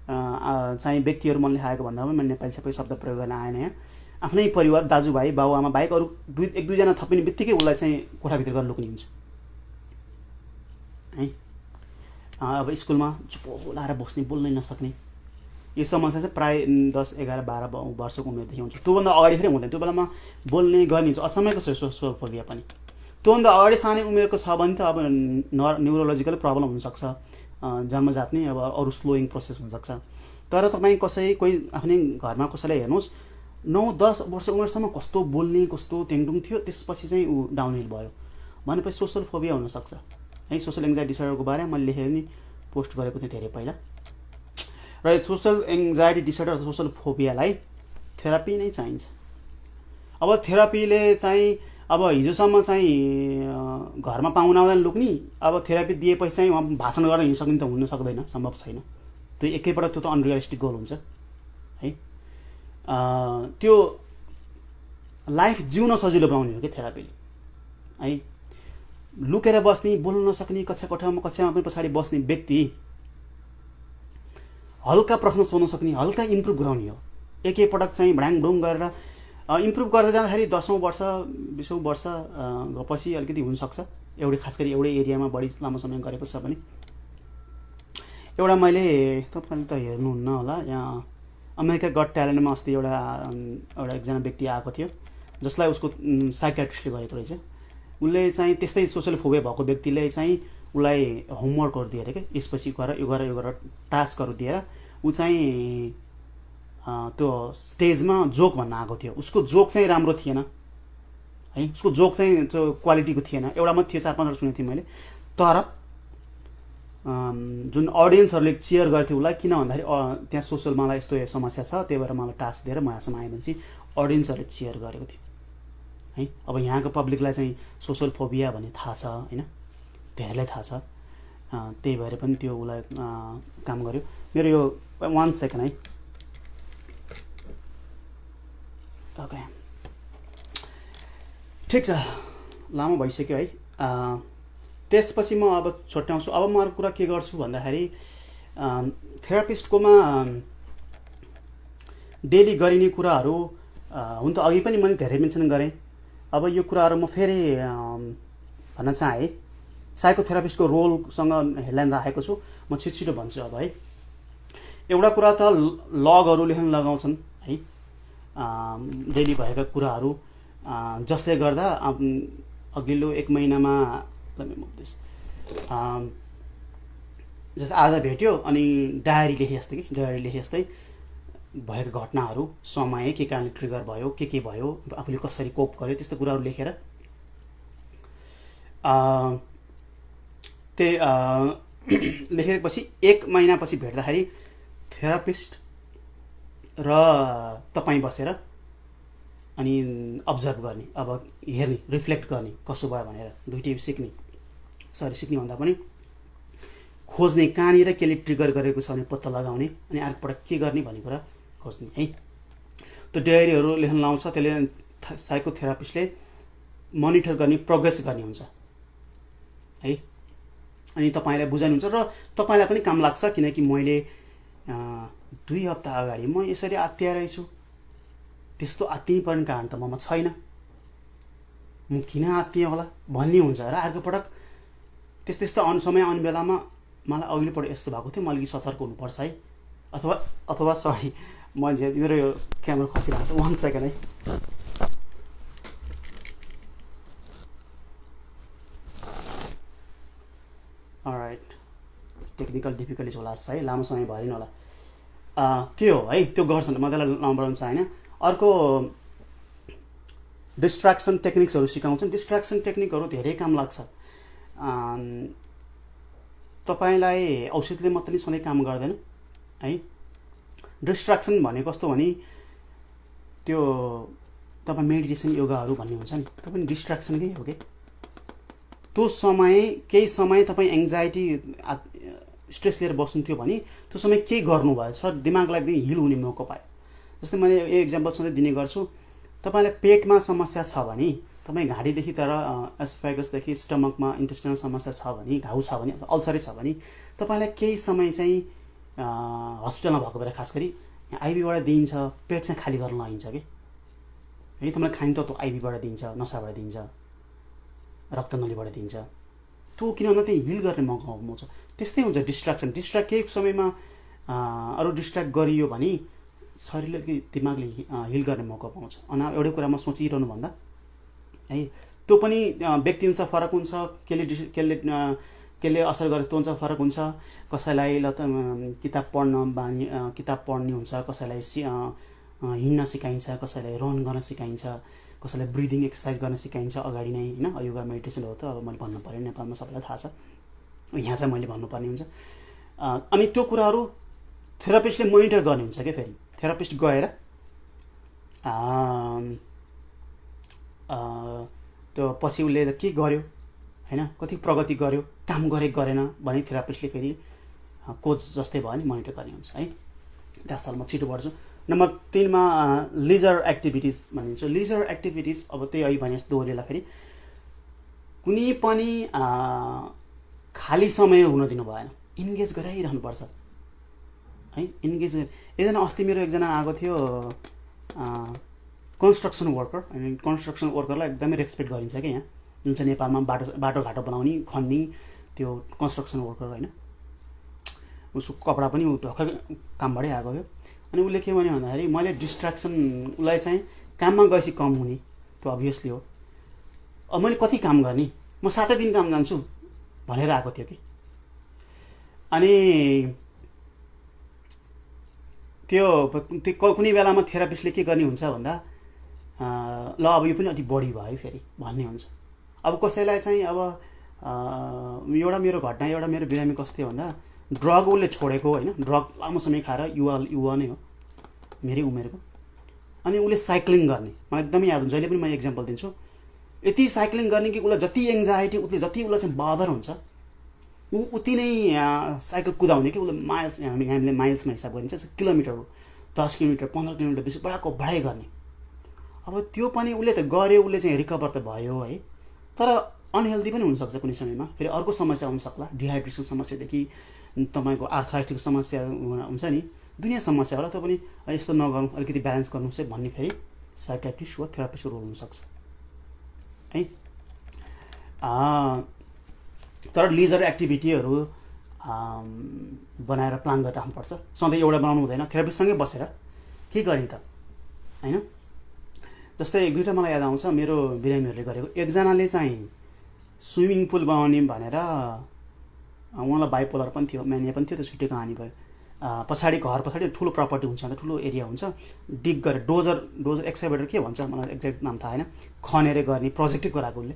चाहिँ व्यक्तिहरू मनले खाएको भन्दा पनि मैले नेपाली सबै शब्द प्रयोग गर्न आएन यहाँ, आफ्नै परिवार दाजुभाइ बाबुआमा बाहेक अरू 1-2 जना थपिने बित्तिकै उसलाई चाहिँ कोठाभित्र गरेर लुक्ने हुन्छ है। अब स्कुलमा चुप लाएर बस्ने, बोल्नै नसक्ने, यो समस्या चाहिँ प्राय 10, 11, 12 वर्षको उमेरदेखि हुन्छ। त्योभन्दा अगाडि फेरि हुँदैन, त्यो बेलामा बोल्ने गर्ने हुन्छ, अचम्मैको सोसल फोबिया पनि। त्योभन्दा अगाडि सानै उमेरको छ भने त अब न्युरोलोजिकल प्रब्लम हुनसक्छ, जन्मजात नै अब अरू स्लोइङ प्रोसेस हुनसक्छ। तर तपाईँ कोही आफ्नै घरमा कसैलाई हेर्नुहोस् 9-10 वर्ष उमेरसम्म कस्तो बोल्ने, कस्तो टेङटुङ थियो, त्यसपछि चाहिँ ऊ डाउनहिल भयो भनेपछि सोसल फोबिया हुनसक्छ है। सोसल एङ्जाइटी डिसअर्डरको बारेमा मैले लेखेर नि पोस्ट गरेको थिएँ धेरै पहिला। र सोसल एङ्जाइटी डिसअर्डर, सोसल फोबियालाई थेरापी नै चाहिन्छ। अब थेरापीले चाहिँ अब हिजोसम्म चाहिँ घरमा पाहुना आउँदा लुक्ने, अब थेरापी दिएपछि चाहिँ उहाँ भाषण गरेर हिँड्न सक्ने त हुन सक्दैन, सम्भव छैन, त्यो एकैपल्ट त्यो त अनरियलिस्टिक गोल हुन्छ है। त्यो लाइफ जिउन सजिलो बनाउने हो कि थेरापीले है। लुकेर बस्ने, बोल्न नसक्ने, कक्षामा पनि पछाडि बस्ने व्यक्ति हल्का प्रश्न सोध्न सक्ने, हल्का इम्प्रुभ गराउने हो। एकैपटक चाहिँ भ्याङभुङ गरेर इम्प्रुभ गर्दै जाँदाखेरि 10औँ वर्ष 20औँ वर्ष पछि अलिकति हुनसक्छ, खास गरी एउटै एरियामा बढी लामो समय गरेको छ भने। एउटा मैले तपाईँले त हेर्नुहुन्न होला, यहाँ अमेरिका गट ट्यालेन्टमा अस्ति एउटा एकजना व्यक्ति आएको थियो जसलाई उसको साइकियाट्रिस्टले गरेको रहेछ। उसले चाहिँ त्यस्तै सोसल फोबिया भएको व्यक्तिले चाहिँ उसलाई होमवर्कहरू दिएर क्या, यसपछि यो गर टास्कहरू दिएर ऊ चाहिँ त्यो स्टेजमा जोक भन्न आएको थियो। उसको जोक चाहिँ राम्रो थिएन है, उसको जोक चाहिँ त्यो क्वालिटीको थिएन। एउटा मात्रै थियो, 4-5 वटा सुनेको थिएँ मैले। तर जुन अडियन्सहरूले चेयर गर्थ्यो उसलाई, किन भन्दाखेरि त्यहाँ सोसल मलाई यस्तो समस्या छ, त्यही भएर मलाई टास्क दिएर म यहाँसम्म आएँ भनेपछि अडियन्सहरूले चेयर गरेको थियो है। अब यहाँको पब्लिकलाई चाहिँ सोसल फोबिया भन्ने थाहा छ होइन, धेरैलाई थाहा छ, त्यही भएर पनि त्यो उसलाई काम गर्यो। मेरो यो 1 सेकेन्ड है, ओके ठिक छ, लामो भइसक्यो है। त्यसपछि म अब छुट्याउँछु। अब म अर्को कुरा के गर्छु भन्दाखेरि थेरापिस्टकोमा डेली गरिने कुराहरू हुन त अघि पनि मैले धेरै मेन्सन गरेँ। अब यो कुराहरू म फेरि भन्न चाहेँ। साइकोथेरापिस्टको रोलसँग हेडलाइन राखेको छु, म छिटो भन्छु अब है। एउटा कुरा त लगहरू लेख्न लगाउँछन् है, डेली भएका कुराहरू, जसले गर्दा अघिल्लो 1 महिनामा जस्तै आज भेट्यो अनि डायरी लेखे जस्तै भएका घटनाहरू, समय, के कारणले ट्रिगर भयो, के भयो, आफूले कसरी कोप गर्यो, त्यस्तो कुराहरू लेखेर लेखेपछि 1 महिनापछि भेट्दाखेरि थेरापिस्ट र तपाईँ बसेर अनि अब्जर्भ गर्ने, अब हेर्ने, रिफ्लेक्ट गर्ने कसो भयो भनेर, दुइटै सिक्ने भन्दा पनि खोज्ने, कहाँनिर केले ट्रिगर गरेको छ भने पत्ता लगाउने, अनि अर्कोपल्ट के गर्ने भन्ने कुरा खोज्ने है। त्यो डायरीहरू लेख्न लाउँछ, त्यसले साइकोथेरापिस्टले मोनिटर गर्ने, प्रोग्रेस गर्ने हुन्छ है। अनि तपाईँलाई बुझाउनुहुन्छ र तपाईँलाई पनि काम लाग्छ, किनकि मैले 2 हप्ता अगाडि म यसरी आत्तिया रहेछु, त्यस्तो आत्तिनु पर्ने कारण त ममा छैन, म किन आत्तिएँ होला भन्ने हुन्छ। र अर्कोपटक त्यस्तो समय आउने बेलामा मलाई अघिल्लोपल्ट यस्तो भएको थियो, म अलिकति सतर्क हुनुपर्छ है। अथवा सरी, मेरो यो क्यामेरा खसिरहेको छ, 1 सेकेन्ड है। अलराइट, टेक्निकल डिफिकल्टिज होला है, लामो समय भएन होला। के हो है, त्यो गर्छन्, म त्यसलाई नबढाउनु चाहेन। अर्को डिस्ट्र्याक्सन टेक्निक्सहरू सिकाउँछन्। डिस्ट्र्याक्सन टेक्निकहरू धेरै काम लाग्छ। तपाईँलाई औषधले मात्रै सधैँ काम गर्दैन है। डिस्ट्र्याक्सन भनेको कस्तो भने त्यो तपाईँ मेडिटेसन, योगाहरू भन्ने हुन्छ नि, त्यो पनि डिस्ट्र्याक्सनकै हो कि। त्यो केही समय तपाईँ एङ्जाइटी, स्ट्रेस लिएर बस्नुहुन्थ्यो भने त्यो समय केही गर्नुभएछ, दिमागलाई एकदम हिल हुने मौका पायो। जस्तै मैले यो इक्जाम्पल सधैँ दिने गर्छु। तपाईँलाई पेटमा समस्या छ भने, तपाईँ घाँटीदेखि तर एस्फेगसदेखि स्टमकमा इन्टेस्टाइनल समस्या छ भने, घाउ छ भने, अल्सरै छ भने, तपाईँलाई केही समय चाहिँ हस्पिटलमा भएको बेला खास गरी आइबीबाट दिइन्छ, पेट चाहिँ खाली गर्न लागिन्छ कि है। तपाईँलाई खाने तत्त्व आइबीबाट दिन्छ, नसाबाट दिन्छ, रक्तनलीबाट दिन्छ। त्यो किन भन्दा त्यही हिल गर्ने मौका पाउँछ। त्यस्तै हुन्छ डिस्ट्र्याक्सन। केही समयमा अरू डिस्ट्र्याक्ट गरियो भने शरीरले, दिमागले हिल गर्ने मौका पाउँछ। एउटै कुरामा सोचिरहनु भन्दा है। त्यो पनि व्यक्ति अनुसार फरक हुन्छ, केले असर गरेको हुन्छ, फरक हुन्छ। कसैलाई किताब पढ्ने हुन्छ, कसैलाई हिँड्न सिकाइन्छ, कसैलाई रन गर्न सिकाइन्छ, कसैलाई ब्रिदिङ एक्सर्साइज गर्न सिकाइन्छ अगाडि नै होइन। योगा मेडिटेसन हो त, अब मैले भन्नु पऱ्यो, नेपालमा सबैलाई थाहा छ, यहाँ चाहिँ मैले भन्नुपर्ने हुन्छ। अनि त्यो कुराहरू थेरापिस्टले मोनिटर गर्ने हुन्छ क्या। फेरि थेरापिस्ट गएर त्यो पछि उसले के गर्यो होइन, कति प्रगति गर्यो, काम गरेन भने थेरापिस्टले फेरि कोच जस्तै भयो नि मोनिटर गर्ने हुन्छ है। त्यसलाई म छिटो बढ्छु। नम्बर 3 मा लिजर एक्टिभिटिज भनिन्छ। लिजर एक्टिभिटिज अब त्यही अहिले भने जस्तो दोहोरेला, फेरि कुनै पनि खाली समय हुन दिनु भएन, इन्गेज गराइरहनुपर्छ है। इन्गेज एकजना अस्ति मेरो एकजना आएको थियो, कन्स्ट्रक्सन वर्कर। अनि कन्स्ट्रक्सन वर्करलाई एकदमै रेस्पेक्ट गरिन्छ क्या यहाँ, जुन चाहिँ नेपालमा बाटोघाटो बनाउने, खन्ने, त्यो कन्स्ट्रक्सन वर्कर होइन। उसको कपडा पनि भर्खर कामबाटै आएको थियो। अनि उसले के भन्यो भन्दाखेरि मैले डिस्ट्र्याक्सन उसलाई चाहिँ काममा गएपछि कम हुने त्यो अभियसली हो। अब मैले कति काम गर्ने, म 7 दिन काम जान्छु भनेर आएको थियो कि। अनि त्यो कुनै बेलामा थेरापिस्टले के गर्ने हुन्छ भन्दा ल अब यो पनि अति बढी भयो फेरि भन्ने हुन्छ। अब कसैलाई चाहिँ अब एउटा मेरो घटना, एउटा मेरो बिरामी कस्तो भन्दा ड्रग उसले छोडेको होइन, ड्रग लामो समय खाएर युवा नै हो मेरै उमेरको। अनि उसले साइक्लिङ गर्ने, मलाई एकदमै याद हुन्छ, जहिले पनि म इक्जाम्पल दिन्छु। यति साइक्लिङ गर्ने कि उसलाई जति एङ्जाइटी, जति उसलाई चाहिँ बदर हुन्छ ऊ उति नै साइकल कुदाउने कि उसले माइल्स, हामीले माइल्समा हिसाब गरिन्छ, किलोमिटरहरू 10 किलोमिटर 15 किलोमिटर बेसी बढाइ गर्ने। अब त्यो पनि उसले त गर्यो, उसले चाहिँ रिकभर त भयो है, तर अनहेल्दी पनि हुनसक्छ कुनै समयमा। फेरि अर्को समस्या हुनसक्ला, डिहाइड्रेसन समस्यादेखि तपाईँको आर्थराइटिसको समस्या हुन्छ नि, दुनियाँ समस्या होला। त्यो पनि यस्तो नगर्नु, अलिकति ब्यालेन्स गर्नु चाहिँ भन्ने फेरि साइकेट्रिस्ट वा थेरापिस्टको रोल हुनसक्छ है। तर लिजर एक्टिभिटीहरू बनाएर प्लान गरेर राख्नुपर्छ, सधैँ एउटा बनाउनु हुँदैन। थेरापिस्टसँगै बसेर के गर्ने त होइन। जस्तै 1-2टा मलाई याद आउँछ मेरो बिरामीहरूले गरेको। एकजनाले चाहिँ स्विमिङ पुल बनाउने भनेर, उहाँलाई बाइपोलर पनि थियो, म्यानिया पनि थियो, त्यो छुट्टै कहानी भयो। पछाडि घर पछाडि ठुलो प्रपर्टी हुन्छ, अन्त ठुलो एरिया हुन्छ, डिग गरेर डोजर एक्सकाभेटर के भन्छ मलाई एक्ज्याक्ट नाम थाहा होइन, खनेर गर्ने प्रोजेक्टै गराएको उसले।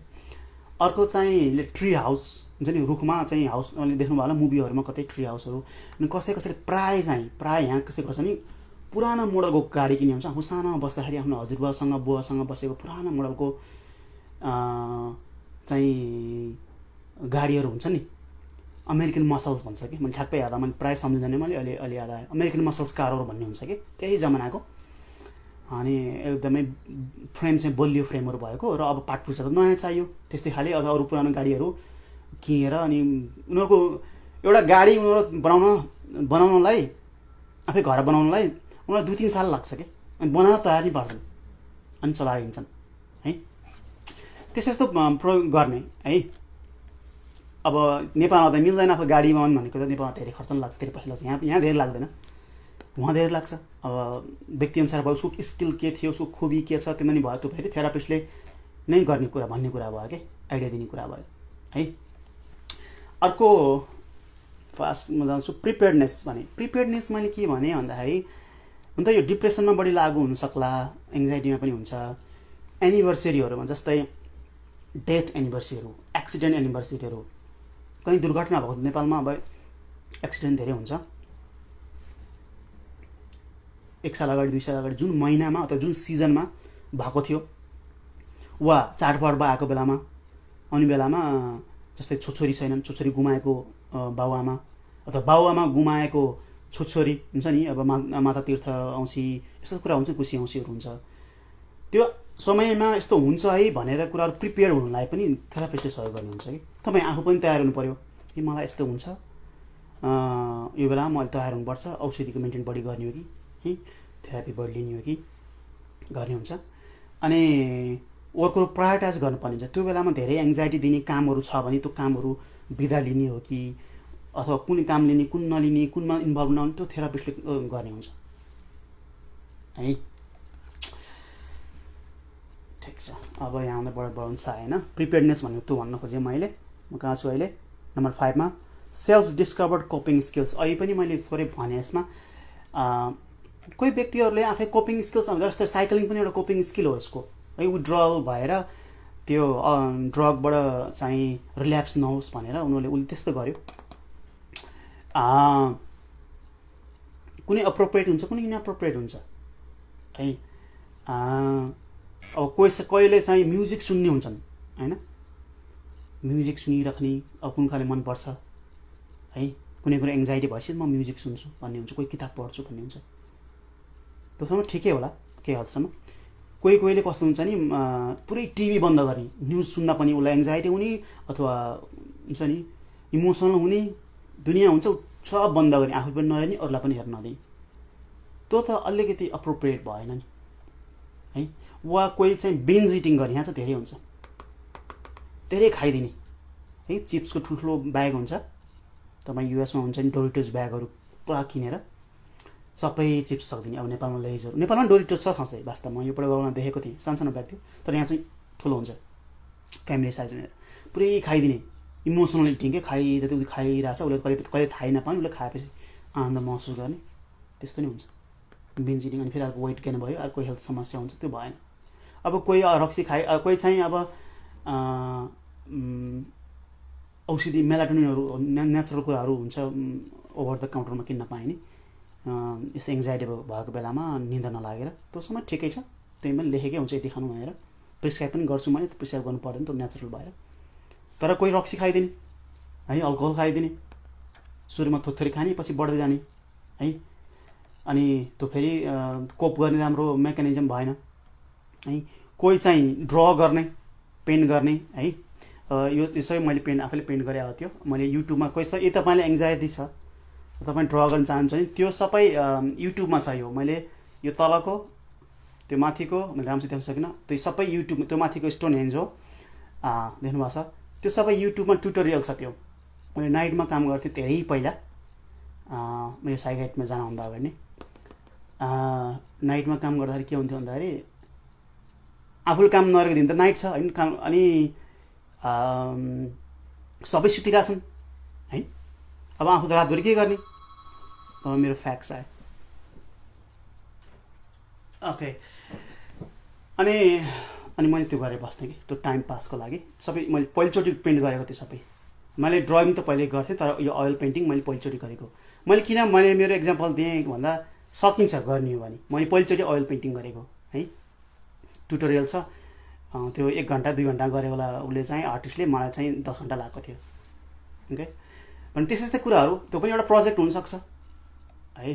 अर्को चाहिँ ट्री हाउस हुन्छ नि, रुखमा चाहिँ हाउस, अहिले देख्नुभयो होला मुभीहरूमा कतै ट्री हाउसहरू। अनि कसैले प्राय यहाँ कसै गर्छ नि पुरानो मोडलको गाडी किन्ने हुन्छ। आफू सानोमा बस्दाखेरि आफ्नो हजुरबासँग बुवासँग बसेको पुरानो मोडलको चाहिँ गाडीहरू हुन्छ नि, अमेरिकन मसल्स भन्छ कि, मैले ठ्याक्कै याद, मैले प्रायः सम्झिँदैन, मैले अहिले याद आयो, अमेरिकन मसल्स कारहरू भन्ने हुन्छ कि त्यही जमानाको। अनि एकदमै फ्रेम चाहिँ बलियो फ्रेमहरू भएको, र अब पाटपुर्जा त नयाँ चाहियो त्यस्तै खाले, अथवा अरू पुरानो गाडीहरू किनेर। अनि उनीहरूको एउटा गाडी बनाउनलाई आफै घर बनाउनलाई उनीहरूलाई 2-3 साल लाग्छ कि, अनि बनाएर तयार नै पार्छन् अनि चलाएर हिँड्छन् है। त्यस्तो प्रयोग गर्ने है। अब नेपालमा त मिल्दैन, आफू गाडी बनाउनु भनेको त नेपालमा धेरै खर्च लाग्छ, धेरै पैसा लाग्छ। यहाँ धेरै लाग्दैन, उहाँ धेरै लाग्छ। अब व्यक्तिअनुसार भयो, उसको स्किल के थियो, उसको खुबी के छ, त्यो पनि भयो। त्यो फेरि थेरापिस्टले नै गर्ने कुरा भन्ने कुरा भयो कि, आइडिया दिने कुरा भयो है। अर्को फास्टमा जान्छु, प्रिपेयर्डनेस भने। प्रिपेयर्डनेस मैले के भने भन्दाखेरि, हुन त यो डिप्रेसनमा बढी लागु हुनसक्ला, एङ्जाइटीमा पनि हुन्छ। एनिभर्सरीहरूमा जस्तै डेथ एनिभर्सरीहरू, एक्सिडेन्ट एनिभर्सरीहरू, कहीँ दुर्घटना भएको नेपालमा अब एक्सिडेन्ट धेरै हुन्छ। 1 साल अगाडि 2 साल अगाडि जुन महिनामा अथवा जुन सिजनमा भएको थियो, वा चाडपर्व आएको बेलामा, आउने बेलामा जस्तै छोरी छैनन्, छोरी गुमाएको बाबुआमा, अथवा बाबुआमा गुमाएको छोरी हुन्छ नि, अब माता तीर्थ औँसी यस्तो कुरा हुन्छ, कुशी औँसीहरू हुन्छ। त्यो समयमा यस्तो हुन्छ है भनेर कुराहरू प्रिपेयर हुनुलाई पनि थेरापिस्टले सहयोग गर्नुहुन्छ कि। तपाईँ आफू पनि तयार हुनु पऱ्यो कि मलाई यस्तो हुन्छ, यो बेलामा मैले तयार हुनुपर्छ, औषधिको मेन्टेन बढी गर्ने हो कि है, थेरापी बढी लिने हो कि गर्ने हुन्छ। अनि वर्कहरू प्रायोरिटाइज गर्नुपर्ने हुन्छ। त्यो बेलामा धेरै एङ्जाइटी दिने कामहरू छ भने त्यो कामहरू बिदा लिने हो कि, अथवा कुन काम लिने, कुन नलिने, कुनमा इन्भल्भ नहुने, त्यो थेरापिस्टले गर्ने हुन्छ है। ठिक छ, अब यहाँ आउँदा बढाउनु छ होइन। प्रिपेयर्डनेस भन्ने त्यो भन्न खोजेँ मैले। म कहाँ छु अहिले? नम्बर 5 मा सेल्फ डिस्कभर्ड कोपिङ स्किल्स। अहिले पनि मैले थोरै भने यसमा कोही व्यक्तिहरूले आफै कोपिङ स्किल्स, जस्तै साइक्लिङ पनि एउटा कोपिङ स्किल हो यसको है। विड्रल भएर त्यो ड्रगबाट चाहिँ रिल्याप्स नहोस् भनेर उसले त्यस्तो गर्यो। कुनै अप्रोप्रिएट हुन्छ, कुनै इनअप्रोप्रिएट हुन्छ है। अब कहिले चाहिँ म्युजिक सुन्ने हुन्छन् होइन, म्युजिक सुनिराख्ने, अब कुन खाले मनपर्छ है। कुनै एङ्जाइटी भएपछि म म्युजिक सुन्छु भन्ने हुन्छ, कोही किताब पढ्छु भन्ने हुन्छ। त्योसम्म ठिकै होला केही हदसम्म। कोहीले कस्तो हुन्छ नि, पुरै टिभी बन्द गर्ने, न्युज सुन्दा पनि उसलाई एङ्जाइटी हुने अथवा हुन्छ नि इमोसनल हुने दुनियाँ हुन्छ, सब बन्द गर्ने, आफू पनि नहेर्ने, अरूलाई पनि हेर्न नदिने। त्यो त अलिकति अप्रोप्रिएट भएन नि है। वा कोही चाहिँ बिन्ज इटिङ गर्ने, यहाँ चाहिँ धेरै हुन्छ, धेरै खाइदिने है। चिप्सको ठुल्ठुलो ब्याग हुन्छ तपाईँ युएसमा हुन्छ नि डोरिटोज ब्यागहरू पुरा किनेर सबै चिप्स सक्दिने। अब नेपालमा लेजहरू, नेपालमा डोरिटोज छ खासै वास्तवमा, यो प्रयोगमा देखेको थिएँ, सानो ब्याग थियो तर यहाँ चाहिँ ठुलो हुन्छ फ्यामिली साइज भनेर पुरै खाइदिने। इमोसनल इटिङ के खाइ जति उसले खाइरहेछ, उसले कहिले थाहै नपाउने, उसले खाएपछि आनन्द महसुस गर्ने, त्यस्तो नै हुन्छ बिन्ज इटिङ। अनि फेरि अर्को वेट गेन भयो, अर्को हेल्थ समस्या हुन्छ, त्यो भएन। अब कोही रक्सी खाइ, कोही चाहिँ अब औषधि मेलाटोनिनहरू नेचुरल कुराहरू हुन्छ ओभर द काउन्टरमा किन्न पाइने, यस्तो एङ्जाइटी भएको बेलामा निन्दा नलागेर त्यो समय ठिकै छ, त्यही पनि लेखेकै हुन्छ यति खानु भनेर प्रिस्क्राइब पनि गर्छु मैले, प्रिस्क्राइब गर्नु पर्दैन त्यो नेचुरल भएर। तर कोही रक्सी खाइदिने है, अल्कोहल खाइदिने, सुरुमा थोरै खाने पछि बढ्दै जाने है, अनि त्यो फेरि कोप गर्ने राम्रो मेकानिजम भएन है। कोही चाहिँ ड्र गर्ने, पेन्ट गर्ने है, यो सबै मैले आफैले पेन्ट गरेँ थियो मैले युट्युबमा। कोही यदि तपाईँलाई एङ्जाइटी छ, तपाईँ ड्र गर्न चाहन्छ नि, त्यो सबै युट्युबमा छ। यो मैले यो तलको त्यो माथिको मैले राम्रोसित देख्न सकिनँ, त्यो सबै युट्युब, त्यो माथिको स्टोन हेन्ज हो देख्नुभएको छ, त्यो सबै युट्युबमा ट्युटोरियल छ। त्यो मैले नाइटमा काम गर्थेँ धेरै पहिला, मेरो साइकाइटमा जानुभन्दा अगाडि नै नाइटमा काम गर्दाखेरि के हुन्थ्यो भन्दाखेरि आफूले काम नगरेको दिन त नाइट छ होइन काम, अनि सबै सुतिरहेछन् है, अब आफू त रातभरि के गर्ने, अब मेरो फ्याक्स आयो ओके। अनि मैले त्यो गरेर बस्थेँ कि त्यो टाइम पासको लागि। सबै मैले पहिलोचोटि पेन्ट गरेको थिएँ सबै। मैले ड्रइङ त पहिले गर्थेँ तर यो ओइल पेन्टिङ मैले पहिलोचोटि गरेको। मैले मेरो एक्जाम्पल दिएँ भन्दा सकिन्छ गर्ने हो भने मैले पहिलोचोटि ओइल पेन्टिङ गरेको है। ट्युटोरियल छ, त्यो 1 घन्टा 2 घन्टा गरेको होला उसले चाहिँ, आर्टिस्टले, मलाई चाहिँ 10 घन्टा लागेको थियो ओके। अनि त्यस्तै कुराहरू, त्यो पनि एउटा प्रोजेक्ट हुनसक्छ है।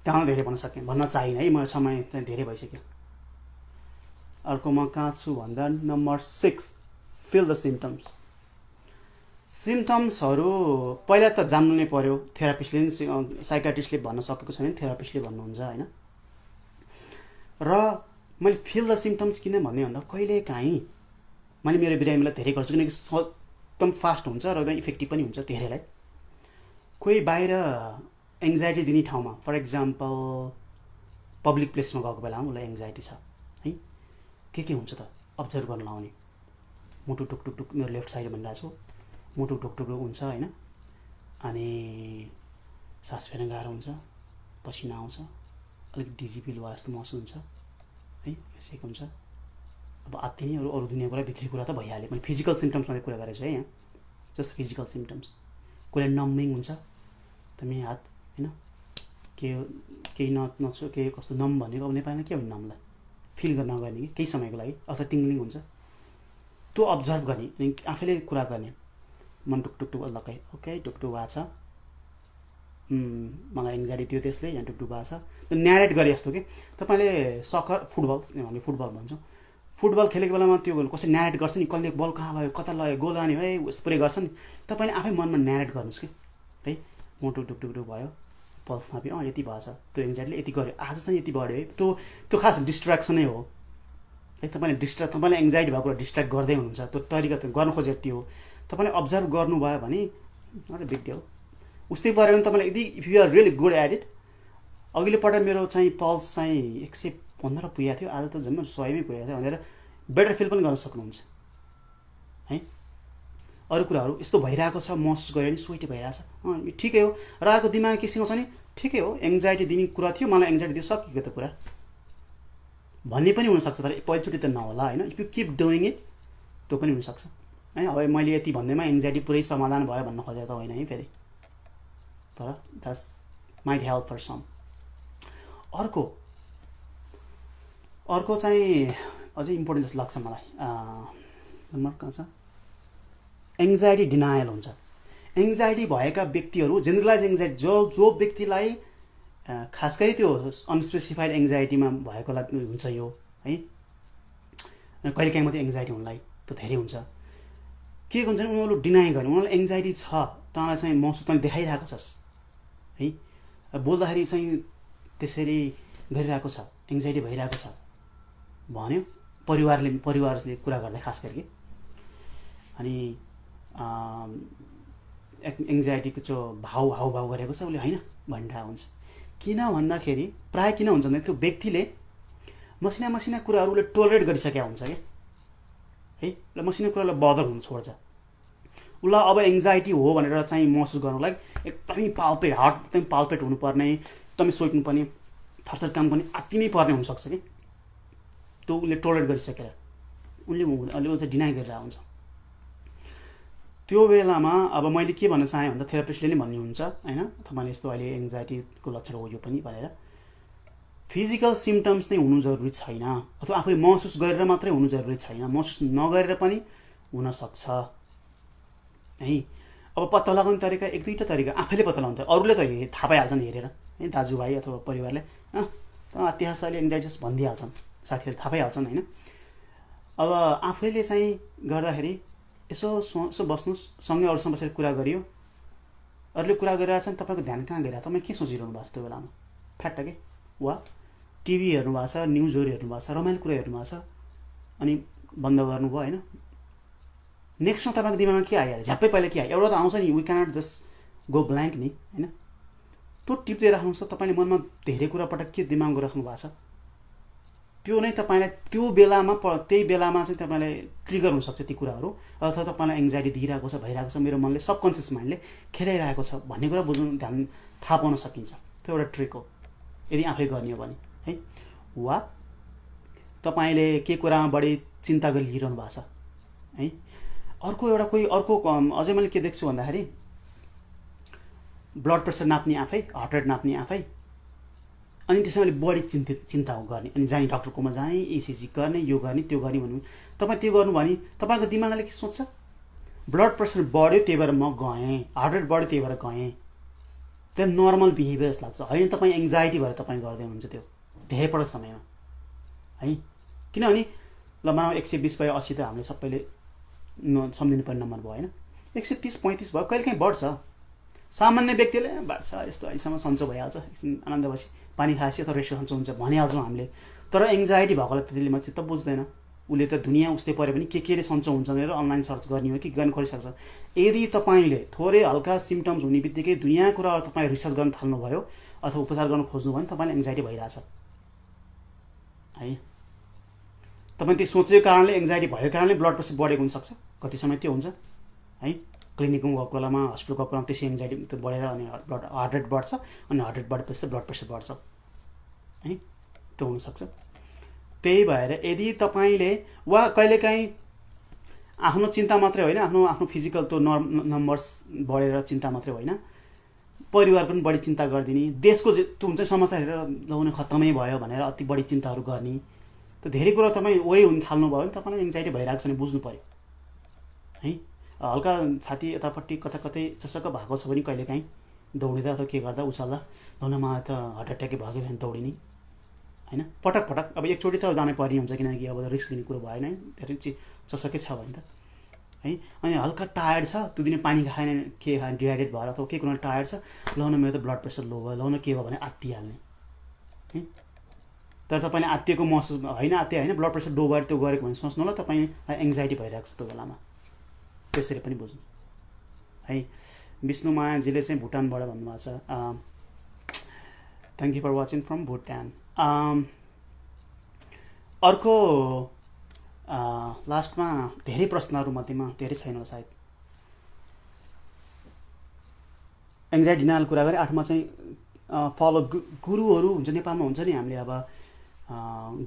त्यहाँ धेरै भन्न सकेँ, भन्न चाहिएन है, मेरो समय चाहिँ धेरै भइसक्यो। अर्को म कहाँ छु भन्दा नम्बर 6 फिल द सिम्टम्स। सिम्टम्सहरू पहिला त जान्नु नै पर्यो, थेरापिस्टले नि, साइकाट्रिस्टले भन्न सकेको छैन, थेरापिस्टले भन्नुहुन्छ होइन। र मैले फिल द सिम्टम्स किन भन्ने भन्दा कहिलेकाहीँ मैले मेरो बिरामीलाई धेरै गर्छु, किनकि एकदम फास्ट हुन्छ र एकदम इफेक्टिभ पनि हुन्छ धेरैलाई। कोही बाहिर एङ्जाइटी दिने ठाउँमा, फर इक्जाम्पल पब्लिक प्लेसमा गएको बेलामा उसलाई एङ्जाइटी छ है, के हुन्छ त अब्जर्भ गर्न लाउने। मुटु टुकटुक, मेरो लेफ्ट साइड भनिरहेको छु, मुटु टुकटुक हुन्छ होइन, अनि सास फेर्न गाह्रो हुन्छ, पसिना आउँछ, अलिक डिजी फिल भयो जस्तो महसुस हुन्छ है, सेक हुन्छ। अब आत्तिने अरू दुनियाँ कुरा, भित्री कुरा त भइहाल्यो। मैले फिजिकल सिम्टम्स मात्रै कुरा गरेको छु है यहाँ, जस्ट फिजिकल सिम्टम्स। कोहीलाई नम्बिङ हुन्छ एकदमै हात होइन, केही नछु के कस्तो नम भनेको अब नेपालमा के भन्नु नमलाई, फिल गर्न नगर्ने कि केही समयको लागि, अथवा टिङ्लिङ हुन्छ, त्यो अब्जर्भ गर्ने अनि आफैले कुरा गर्ने। मन टुकटुक लक्कै ओके टुकटुक भएको छ, मलाई एङ्जाइटी थियो त्यसले, यहाँ टुकटुक भएको छ, त्यो न्यारेट गरे जस्तो कि तपाईँले सकर फुटबल भन्छौँ, फुटबल खेलेको बेलामा त्यो कसै न्यारेट गर्छ नि, कसले बल कहाँ लग्यो, कता लग्यो, गोल लाने है उस्तो पुरै गर्छ नि, तपाईँले आफै मनमा न्यारेट गर्नुहोस् कि है, मोटो टुकटुक भयो, पल्स नाप्यो, यति भएछ, त्यो एङ्जाइटीले यति गर्यो, आज चाहिँ यति बढ्यो है, त्यो खास डिस्ट्र्याक्सनै हो है। तपाईँले एङ्जाइटी भएको कुरा डिस्ट्र्याक्ट गर्दै हुनुहुन्छ, त्यो तरिका त गर्नु खोजे यति हो। तपाईँले अब्जर्भ गर्नुभयो भने नट अ बिग डिल। उस्तै पऱ्यो भने तपाईँले यदि if you are really good at it, अघिल्लो पल्ट मेरो चाहिँ पल्स चाहिँ 115 पुगेको थियो, आज त झन् 100मै पुगेको थियो भनेर बेटर फिल पनि गर्न सक्नुहुन्छ है। अरू कुराहरू यस्तो भइरहेको छ महसुस गऱ्यो भने स्वेटी भइरहेछ, ठिकै हो, र अर्को दिमाग के सिकाउँछ नि, ठिकै हो एङ्जाइटी दिने कुरा थियो, मलाई एङ्जाइटी दियो, सकिएको त कुरा भन्ने पनि हुनसक्छ, तर पहिलोचोटि त नहोला होइन। If you keep doing it त्यो पनि हुनसक्छ है। अब मैले यति भन्दैमा एङ्जाइटी पुरै समाधान भयो भन्न खोजेको त होइन है फेरि, तर that's might help for some. अर्को चाहिँ अझै इम्पोर्टेन्ट जस्तो लाग्छ मलाई, नम्बर कहाँ छ, एङ्जाइटी डिनायल हुन्छ। एङ्जाइटी भएका व्यक्तिहरू, जेनरलाइज एङ्जाइटी, जो व्यक्तिलाई खास गरी त्यो अनस्पेसिफाइड एङ्जाइटीमा भएकोलाई हुन्छ यो है, कहिलेकाहीँ मात्रै एङ्जाइटी हुनलाई त धेरै हुन्छ। के हुन्छ भने उनीहरू डिनाइ गर्ने, उनीहरूलाई एङ्जाइटी छ, तँलाई चाहिँ महसुस तैँले देखाइरहेको छस् है, बोल्दाखेरि चाहिँ त्यसरी गरिरहेको छ, एङ्जाइटी भइरहेको छ भन्यो परिवारले कुरा गर्दा खास गरी। अनि एङ्जाइटीको हाउभाउ गरेको छ उसले होइन भनिरहेको हुन्छ। किन भन्दाखेरि प्रायः किन हुन्छ भने त्यो व्यक्तिले मसिना मसिना कुराहरू उसले टोलरेट गरिसकेको हुन्छ क्या है, मसिना कुरालाई बदर हुन छोड्छ। उसलाई अब एङ्जाइटी हो भनेर चाहिँ महसुस गर्नुलाई एकदमै हार्ट एकदमै पाल्पेट हुनुपर्ने, एकदमै सोच्नुपर्ने, थरथर काम पनि आत्तिनै पर्ने हुनसक्छ कि त्यो उसले टोलरेट गरिसकेर उसले चाहिँ डिनाइ गरिरहेको हुन्छ। त्यो बेलामा अब मैले के भन्न चाहेँ भन्दा थेरापिस्टले नै भन्नुहुन्छ होइन, तपाईँले यस्तो अहिले एङ्जाइटीको लक्षण हो यो पनि भनेर, फिजिकल सिम्टम्स नै हुनु जरुरी छैन, अथवा आफूले महसुस गरेर मात्रै हुनु जरुरी छैन, महसुस नगरेर पनि हुनसक्छ है। अब पत्ता लगाउने तरिका एक दुईवटा तरिका आफैले पत्ता लगाउनु थियो, अरूले त थाहा पाइहाल्छन् हेरेर है, दाजुभाइ अथवा परिवारले त्यहाँ अहिले एङ्जाइटी भनिदिइहाल्छन्, साथीहरूले थाहा पाइहाल्छन् होइन। अब आफैले चाहिँ गर्दाखेरि यसो बस्नुहोस्, सँगै अरूसँग बसेर कुरा गरियो, अरूले कुरा गरिरहेको छ नि तपाईँको ध्यान कहाँ गइरहेको, तपाईँ के सोचिरहनु भएको छ त्यो बेलामा, फ्याक्ट के वा टिभी हेर्नु भएको छ, न्युजहरू हेर्नु भएको छ, रमाइलो कुरा हेर्नु भएको छ, अनि बन्द गर्नुभयो होइन। नेक्स्टमा तपाईँको दिमागमा के आइहाल्यो, झ्याप्पै पहिला के आयो, एउटा त आउँछ नि, we cannot just go blank नि होइन, त्यो टिप्दै राख्नुहोस् त। तपाईँले मनमा धेरै कुरा पटक के दिमागमा राख्नु भएको छ त्यो नै तपाईँलाई त्यो बेलामा त्यही बेलामा चाहिँ तपाईँलाई ट्रिगर हुनसक्छ ती कुराहरू, अथवा तपाईँलाई एङ्जाइटी दिइरहेको छ, भइरहेको छ, मेरो मनले सबकन्सियस माइन्डले खेलाइरहेको छ भन्ने कुरा बुझ्नु थाहा पाउन सकिन्छ। त्यो एउटा ट्रिक हो यदि आफै गर्ने हो भने है। वा तपाईँले के कुरामा बढी चिन्ता गरिरहनु भएको छ है। अर्को अझै मैले के देख्छु भन्दाखेरि ब्लड प्रेसर नाप्ने आफै, हार्ट रेट नाप्ने आफै, अनि त्यसैले बढी चिन्ता गर्ने, अनि जाने डक्टरकोमा जाने, इसिजी गर्ने, यो गर्ने त्यो गर्ने भन्नु। तपाईँ त्यो गर्नु भने तपाईँको दिमागले के सोच्छ, ब्लड प्रेसर बढ्यो त्यही भएर म गएँ, हार्ट रेट बढ्यो त्यही भएर गएँ, त्यो नर्मल बिहेभियर जस्तो लाग्छ होइन। तपाईँ एङ्जाइटी भएर तपाईँ गर्दै हुनुहुन्छ त्यो धेरै पटक समयमा है। किनभने ल मानव 120 भयो 80 त हामीले सबैले सम्झिनु पर्ने नम्बर भयो होइन, 130-35 भयो, कहिलेकाहीँ बढ्छ, सामान्य व्यक्तिले बढ्छ, यस्तो अहिलेसम्म सन्चो भइहाल्छ, एकछिन आनन्द बसी पानी खाएपछि अथवा रेस्ट सन्चो हुन्छ भनिहाल्छौँ हामीले। तर एङ्जाइटी भएकोलाई त्यतिले म चित्त बुझ्दैन, उसले त दुनियाँ उस्तै पऱ्यो भने के सन्चो हुन्छ भनेर अनलाइन सर्च गर्ने हो कि गर्न खोजिसक्छ। यदि तपाईँले थोरै हल्का सिम्टम्स हुने बित्तिकै दुनियाँ कुराहरू तपाईँ रिसर्च गर्न थाल्नुभयो अथवा उपचार गर्न खोज्नु भयो भने तपाईँले एङ्जाइटी भइरहेछ है। तपाईँ त्यो सोचेको कारणले, एङ्जाइटी भएको कारणले ब्लड प्रेसर बढेको हुनसक्छ, कति समय त्यो हुन्छ है। क्लिनिकमा गएको बेलामा, हस्पिटल गएको बेलामा त्यसै एङ्जाइटी त्यो बढेर अनि हार्ट रेट बढ्छ, अनि हार्ट रेट बढेपछि त ब्लड प्रेसर बढ्छ है, त्यो हुनसक्छ। त्यही भएर यदि तपाईँले वा कहिलेकाहीँ आफ्नो चिन्ता मात्रै होइन, आफ्नो फिजिकल त्यो नम्बर्स बढेर चिन्ता मात्रै होइन, परिवार पनि बढी चिन्ता गरिदिने, देशको त्यो हुन्छ समाचार हेरेर लाउने खत्तमै भयो भनेर अति बढी चिन्ताहरू गर्ने, त्यो धेरै कुरा तपाईँ वही हुन थाल्नुभयो भने तपाईँलाई एङ्जाइटी भइरहेको छ भने बुझ्नु पऱ्यो है। हल्का छाती यतापट्टि कता कतै चसक्क भएको छ भने कहिलेकाहीँ दौडिँदा अथवा के गर्दा उचाल्दा धुनमा त हार्ट एट्याकै भएको भने दौडिने होइन, पटक अब एकचोटि त जानै पर्ने हुन्छ, किनकि अब रिस्क लिने कुरो भएन है, धेरै चसक्कै छ भने त है। अनि हल्का टायर्ड छ, त्यो दिन पानी खाएन, के खाएन, डिहाइड्रेट भएर अथवा के कुराले टायर्ड छ, लाउन मेरो त ब्लड प्रेसर लो भयो, लाउन के भयो भने आत्तिहाल्ने है। तर तपाईँले आत्तिएको महसुस होइन, ब्लड प्रेसर लो भएर त्यो गरेको भने सोच्नु होला तपाईँलाई एङ्जाइटी भइरहेको छ त्यो बेलामा, त्यसरी पनि बुझ्नु है। विष्णुमायाजीले चाहिँ भुटानबाट भन्नुभएको छ, thank you for watching from Bhutan. अर्को लास्टमा धेरै प्रश्नहरू मध्येमा धेरै छैन सायद, एङ्जाइटी डिनाइल कुरा गरेँ। 8मा चाहिँ फलो गुरुहरू हुन्छ, नेपालमा हुन्छ नि हामीले अब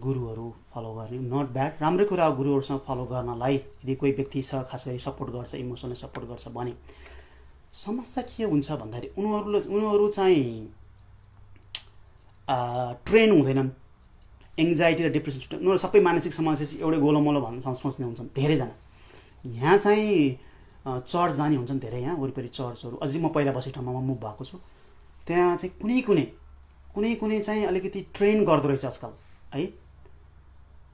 गुरुहरू फलो गर्ने, नट ब्याड, राम्रै कुरा हो गुरुहरूसँग फलो गर्नलाई, यदि कोही व्यक्ति छ खास गरी सपोर्ट गर्छ, इमोसनली सपोर्ट गर्छ भने। समस्या के हुन्छ भन्दाखेरि उनीहरू चाहिँ ट्रेन हुँदैनन्, एङ्जाइटी र डिप्रेसन उनीहरू सबै मानसिक समस्या एउटै गोलोमोलो भनेर सोच्ने हुन्छन् धेरैजना। यहाँ चाहिँ चर्च जाने हुन्छन् धेरै, यहाँ वरिपरि चर्चहरू, अझै म पहिला बसेको ठाउँमा मुभ भएको छु, त्यहाँ चाहिँ कुनै चाहिँ अलिकति ट्रेन गर्दो रहेछ आजकल है,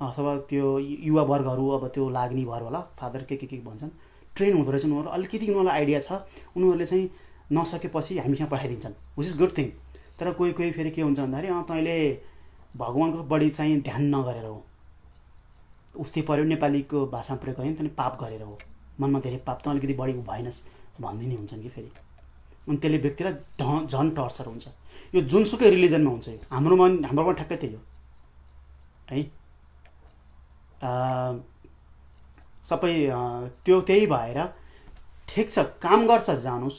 अथवा त्यो युवा वर्गहरू अब त्यो लाग्ने भएर होला, फादर के भन्छन्, ट्रेन हुँदो रहेछ उनीहरू, अलिकति उनीहरूलाई आइडिया छ, उनीहरूले चाहिँ नसकेपछि हामीसँग पठाइदिन्छन्, विच इज गुड थिङ। तर कोही फेरि के हुन्छ भन्दाखेरि तैँले भगवान्को बढी चाहिँ ध्यान नगरेर हो, उस्तै पऱ्यो, नेपालीको भाषामा प्रयोग गर्यो नि त, पाप गरेर हो, मनमा धेरै पाप त अलिकति बढी भएनस् भनिदिने हुन्छन् कि फेरि, अनि त्यसले व्यक्तिलाई झन् टर्चर हुन्छ। यो जुनसुकै रिलिजनमा हुन्छ, यो हाम्रोमा ठ्याक्कै त्यही हो है। सबै त्यही भएर ठिक छ, काम गर्छ जानुस्,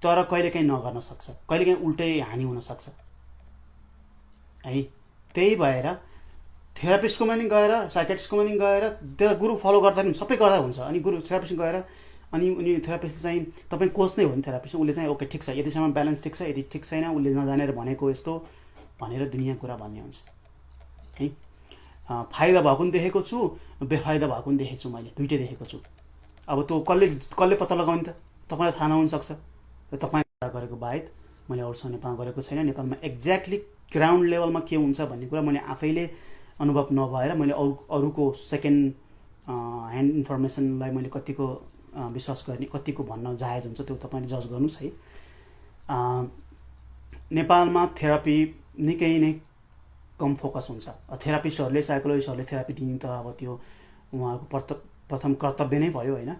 तर कहिलेकाहीँ नगर्न सक्छ, कहिलेकाहीँ उल्टै हानि हुनसक्छ है। त्यही भएर थेरापिस्टकोमा नि गएर, साइकेट्रिस्टकोमा नि गएर त्यो गुरु फलो गर्दा नि सबै गर्दा हुन्छ। अनि गुरु थेरापिस्ट गएर अनि उनी थेरापिस्ट चाहिँ तपाईँ कोच नै हो नि थेरापिस्ट, उसले चाहिँ ओके ठिक छ, यतिसम्म ब्यालेन्स ठिक छ, यदि ठिक छैन, उसले नजानेर भनेको यस्तो भनेर दुनियाँ कुरा भन्ने हुन्छ है। फाइदा भएको पनि देखेको छु, बेफाइदा भएको पनि देखेको छु, मैले दुइटै देखेको छु। अब त्यो कसले पत्ता लगाउने त, तपाईँलाई थाहा नहुनसक्छ। तपाईँ गरेको बाहेक मैले अरूसँग नेपालमा गरेको छैन। नेपालमा एक्ज्याक्टली ग्राउन्ड लेभलमा के हुन्छ भन्ने कुरा मैले आफैले अनुभव नभएर मैले अरूको सेकेन्ड ह्यान्ड इन्फर्मेसनलाई मैले कतिको विश्वास गर्ने, कतिको भन्न जायज हुन्छ त्यो तपाईँले जज गर्नुहोस् है। नेपालमा थेरापी निकै नै कम फोकस हुन्छ। थेरापिस्टहरूले, साइकोलोजिस्टहरूले थेरापी दिनु त अब त्यो उहाँहरूको प्रथम कर्तव्य नै भयो होइन।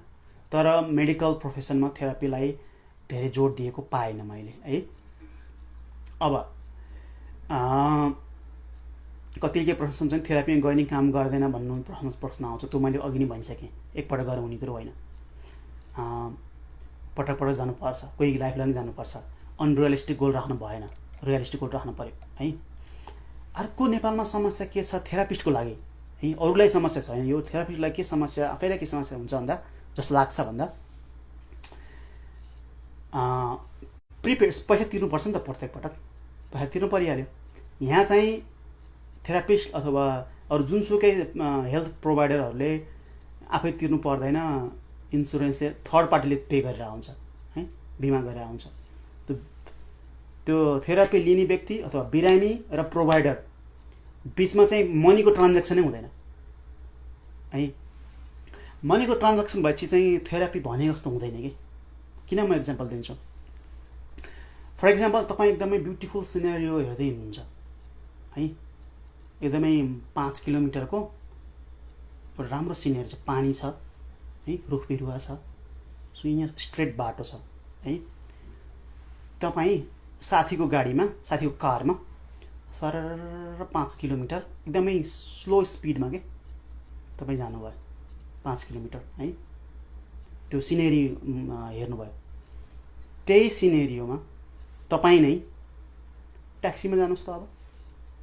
तर मेडिकल प्रोफेसनमा थेरापीलाई धेरै जोड दिएको पाएन मैले है। अब कतिले प्रश्न चाहिँ थेरापीमा गए नि काम गर्दैन भन्नु प्रश्न आउँछ। त्यो मैले अघि नै भनिसकेँ, एकपल्ट गएर हुने कुरो होइन, पटक पटक जानुपर्छ, कोही लाइफलाई पनि जानुपर्छ। अनरियलिस्टिक गोल राख्नु भएन, रियलिस्टिक गोल राख्नु पऱ्यो है। अर्को नेपालमा समस्या के छ थेरापिस्टको लागि है, अरूलाई समस्या छैन, यो थेरापिस्टलाई के समस्या, आफैलाई के समस्या हुन्छ भन्दा जस्तो लाग्छ भन्दा प्रिपेड पैसा तिर्नुपर्छ नि त, प्रत्येक पटक पैसा तिर्नु परिहाल्यो। यहाँ चाहिँ थेरापिस्ट अथवा अरू जुनसुकै हेल्थ प्रोभाइडरहरूले आफै तिर्नु पर्दैन, इन्सुरेन्सले थर्ड पार्टीले पे गरेर आउँछ है, बिमा गरेर आउँछ। त्यो थेरापी लिने व्यक्ति अथवा बिरामी र प्रोभाइडर बिचमा चाहिँ मनीको ट्रान्ज्याक्सनै हुँदैन है। मनीको ट्रान्ज्याक्सन भएपछि चाहिँ थेरापी भने जस्तो हुँदैन कि। किन म इक्जाम्पल दिन्छु। फर इक्जाम्पल तपाईँ एकदमै ब्युटिफुल सिनेरियो हेर्दै हुनुहुन्छ है, एकदमै 5 किलोमिटरको राम्रो सिनेरी छ, पानी छ है, रुख बिरुवा छ, सो यहाँ स्ट्रेट बाटो छ है। तपाईँ साथीको गाडीमा, साथीको कारमा सरर 5 किलोमिटर एकदमै स्लो स्पिडमा के तपाईँ जानुभयो 5 किलोमिटर है, त्यो सिनेरी हेर्नुभयो। त्यही सिनेरियोमा तपाईँ नै ट्याक्सीमा जानुहोस् त, अब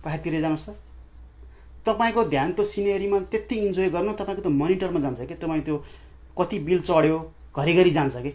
बाहिरतिर जानुहोस् त, तपाईँको ध्यान त्यो सिनेरीमा त्यति इन्जोय गर्नु, तपाईँको त्यो मोनिटरमा जान्छ कि, तपाईँ त्यो कति बिल चढ्यो घरिघरि जान्छ कि।